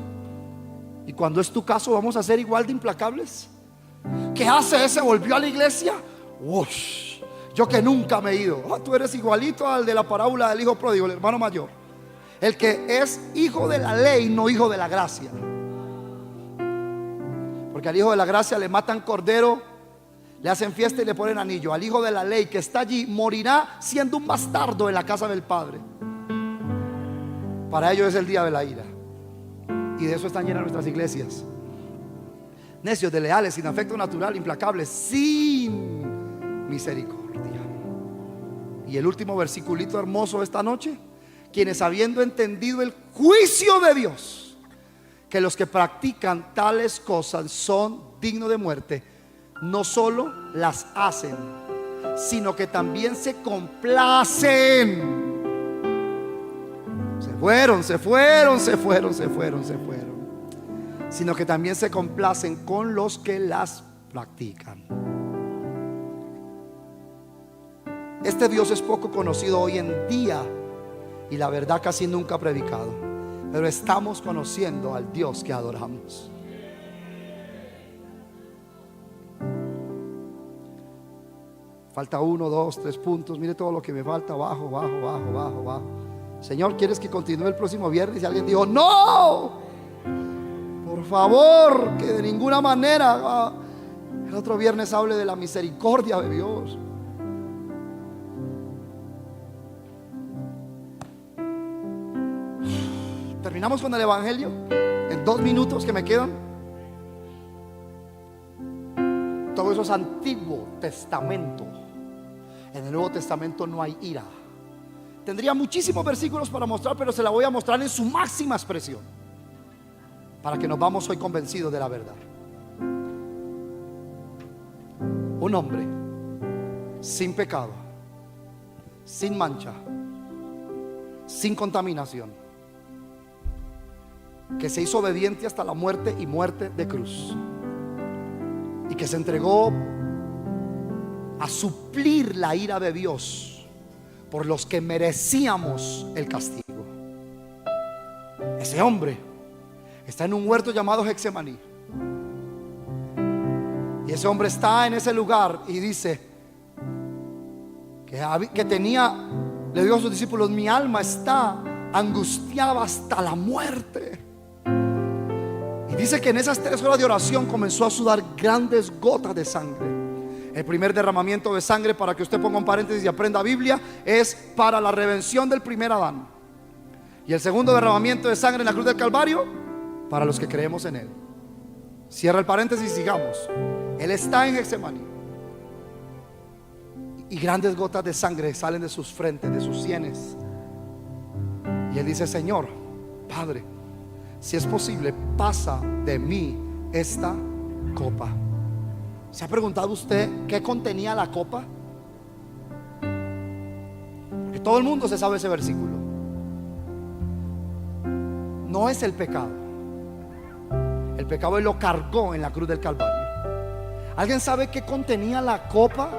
y cuando es tu caso, vamos a ser igual de implacables. ¿Qué hace ese? ¿Volvió a la iglesia? Ush, yo que nunca me he ido. Tú eres igualito al de la parábola del hijo pródigo, el hermano mayor. El que es hijo de la ley, no hijo de la gracia. Porque al hijo de la gracia le matan cordero, le hacen fiesta y le ponen anillo. Al hijo de la ley que está allí morirá siendo un bastardo en la casa del Padre. Para ellos es el día de la ira. Y de eso están llenas nuestras iglesias. Necios, desleales, sin afecto natural, implacables, sin misericordia. Y el último versiculito hermoso esta noche: quienes habiendo entendido el juicio de Dios, que los que practican tales cosas son dignos de muerte, no solo las hacen, sino que también se complacen. Se fueron. Sino que también se complacen con los que las practican. Este Dios es poco conocido hoy en día y la verdad casi nunca predicado, pero estamos conociendo al Dios que adoramos. Falta 1, 2, 3 puntos. Mire todo lo que me falta. Bajo. Señor, ¿quieres que continúe el próximo viernes? Y alguien dijo: no, por favor, que de ninguna manera el otro viernes hable de la misericordia de Dios. Terminamos con el evangelio en 2 minutos que me quedan. Todo eso es Antiguo Testamento. En el Nuevo Testamento no hay ira. Tendría muchísimos versículos para mostrar, pero se la voy a mostrar en su máxima expresión, para que nos vamos hoy convencidos de la verdad. Un hombre sin pecado, sin mancha, sin contaminación, que se hizo obediente hasta la muerte y muerte de cruz, y que se entregó a suplir la ira de Dios por los que merecíamos el castigo. Ese hombre está en un huerto llamado Getsemaní, y ese hombre está en ese lugar y dice que le dijo a sus discípulos: mi alma está angustiada hasta la muerte. Y dice que en esas 3 horas de oración comenzó a sudar grandes gotas de sangre. El primer derramamiento de sangre, para que usted ponga un paréntesis y aprenda Biblia, es para la redención del primer Adán. Y el segundo derramamiento de sangre en la cruz del Calvario, para los que creemos en Él. Cierra el paréntesis y sigamos. Él está en Getsemaní, y grandes gotas de sangre salen de sus frentes, de sus sienes. Y él dice: Señor, Padre, si es posible, pasa de mí esta copa. ¿Se ha preguntado usted qué contenía la copa? Y todo el mundo se sabe ese versículo. No es el pecado. El pecado Él lo cargó en la cruz del Calvario. ¿Alguien sabe qué contenía la copa?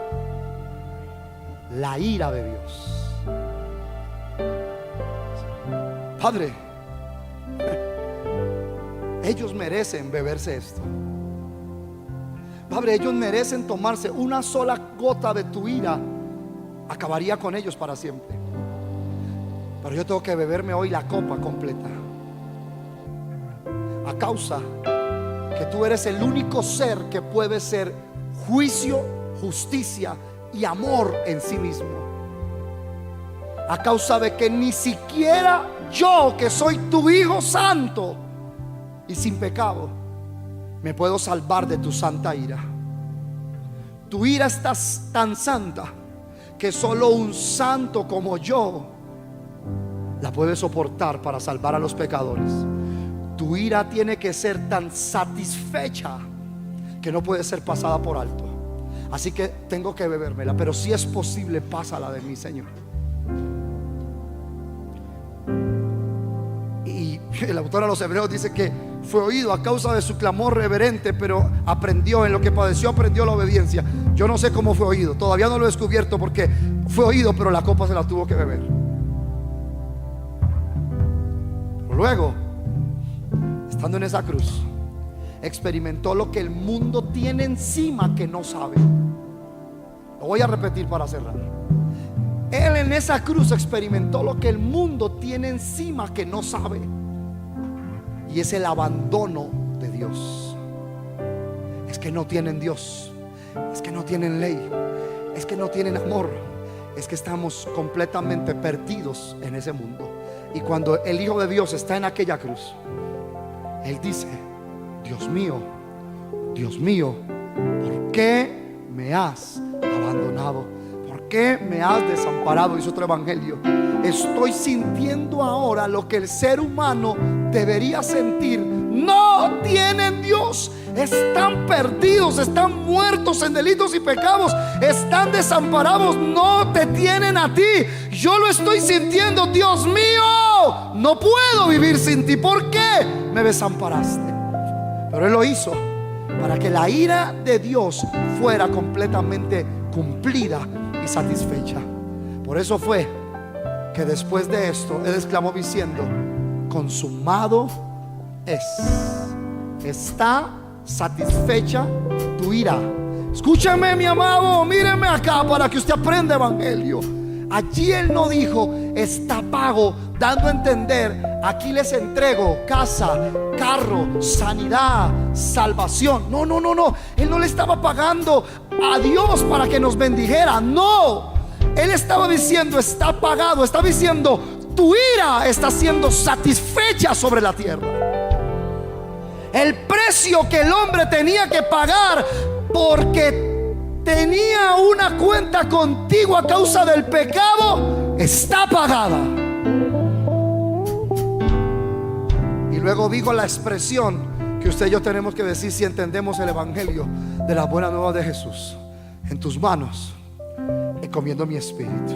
La ira de Dios. Padre, ellos merecen beberse esto. Padre, ellos merecen tomarse una sola gota de tu ira. Acabaría con ellos para siempre. Pero yo tengo que beberme hoy la copa completa. A causa que tú eres el único ser que puede ser juicio, justicia y amor en sí mismo. A causa de que ni siquiera yo, que soy tu Hijo santo y sin pecado, me puedo salvar de tu santa ira. Tu ira está tan santa que solo un santo como yo la puede soportar para salvar a los pecadores. Tu ira tiene que ser tan satisfecha que no puede ser pasada por alto. Así que tengo que bebérmela, pero si es posible, pásala de mí, Señor. Y el autor a los Hebreos dice que fue oído a causa de su clamor reverente, pero aprendió, en lo que padeció aprendió la obediencia. Yo no sé cómo fue oído, todavía no lo he descubierto, porque fue oído, pero la copa se la tuvo que beber. Pero luego, estando en esa cruz, experimentó lo que el mundo tiene encima que no sabe. Lo voy a repetir para cerrar. Él en esa cruz experimentó lo que el mundo tiene encima que no sabe, y es el abandono de Dios. Es que no tienen Dios, es que no tienen ley, es que no tienen amor, es que estamos completamente perdidos en ese mundo. Y cuando el Hijo de Dios está en aquella cruz, Él dice: Dios mío, ¿por qué me has abandonado? ¿Por qué me has desamparado? Dice otro evangelio: estoy sintiendo ahora lo que el ser humano debería sentir. No tienen Dios, están perdidos, están muertos en delitos y pecados, están desamparados, no te tienen a ti. Yo lo estoy sintiendo. Dios mío, no puedo vivir sin ti. ¿Por qué me desamparaste? Pero Él lo hizo para que la ira de Dios fuera completamente cumplida y satisfecha. Por eso fue que después de esto Él exclamó diciendo: consumado es. Está satisfecha tu ira. Escúchame, mi amado, míreme acá para que usted aprenda evangelio. Allí Él no dijo: está pago, dando a entender: aquí les entrego casa, carro, sanidad, salvación. No. Él no le estaba pagando a Dios para que nos bendijera. No, Él estaba diciendo: está pagado. Está diciendo: tu ira está siendo satisfecha sobre la tierra. El precio que el hombre tenía que pagar porque tenía una cuenta contigo a causa del pecado está pagada. Y luego dijo la expresión que usted y yo tenemos que decir si entendemos el evangelio de la buena nueva de Jesús: en tus manos encomiendo mi espíritu.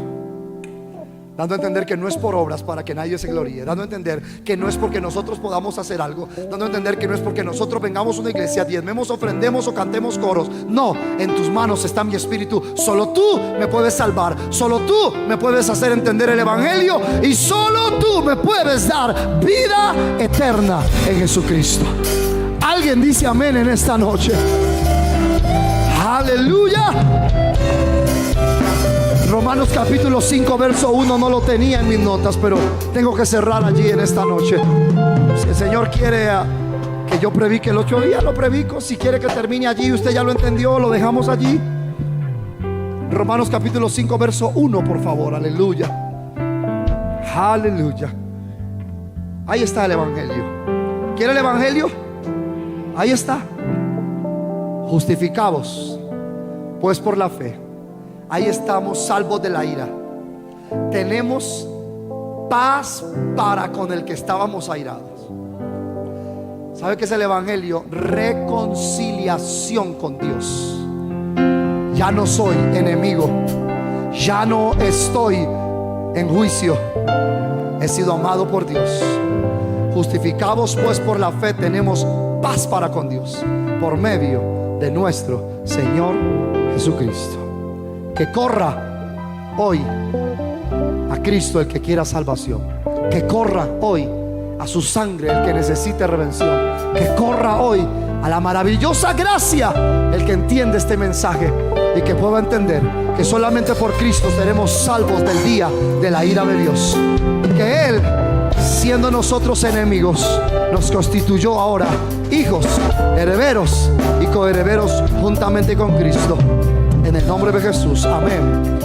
Dando a entender que no es por obras para que nadie se gloríe. Dando a entender que no es porque nosotros podamos hacer algo. Dando a entender que no es porque nosotros vengamos a una iglesia, diezmemos, ofrendemos o cantemos coros. No, en tus manos está mi espíritu. Solo tú me puedes salvar. Solo tú me puedes hacer entender el evangelio. Y solo tú me puedes dar vida eterna en Jesucristo. Alguien dice amén en esta noche. Aleluya. Romanos capítulo 5 verso 1 no lo tenía en mis notas, pero tengo que cerrar allí en esta noche. Si el Señor quiere que yo predique el 8 días, lo predico. Si quiere que termine allí, usted ya lo entendió, lo dejamos allí. Romanos capítulo 5 verso 1, por favor. Aleluya. Aleluya. Ahí está el evangelio. ¿Quiere el evangelio? Ahí está. Justificados pues por la fe, ahí estamos salvos de la ira. Tenemos paz para con el que estábamos airados. ¿Sabe qué es el evangelio? Reconciliación con Dios. Ya no soy enemigo. Ya no estoy en juicio, he sido amado por Dios. Justificados pues por la fe, tenemos paz para con Dios por medio de nuestro Señor Jesucristo. Que corra hoy a Cristo el que quiera salvación. Que corra hoy a su sangre el que necesite redención. Que corra hoy a la maravillosa gracia el que entiende este mensaje y que pueda entender que solamente por Cristo seremos salvos del día de la ira de Dios. Que Él, siendo nosotros enemigos, nos constituyó ahora hijos, herederos y coherederos juntamente con Cristo. En el nombre de Jesús, amén.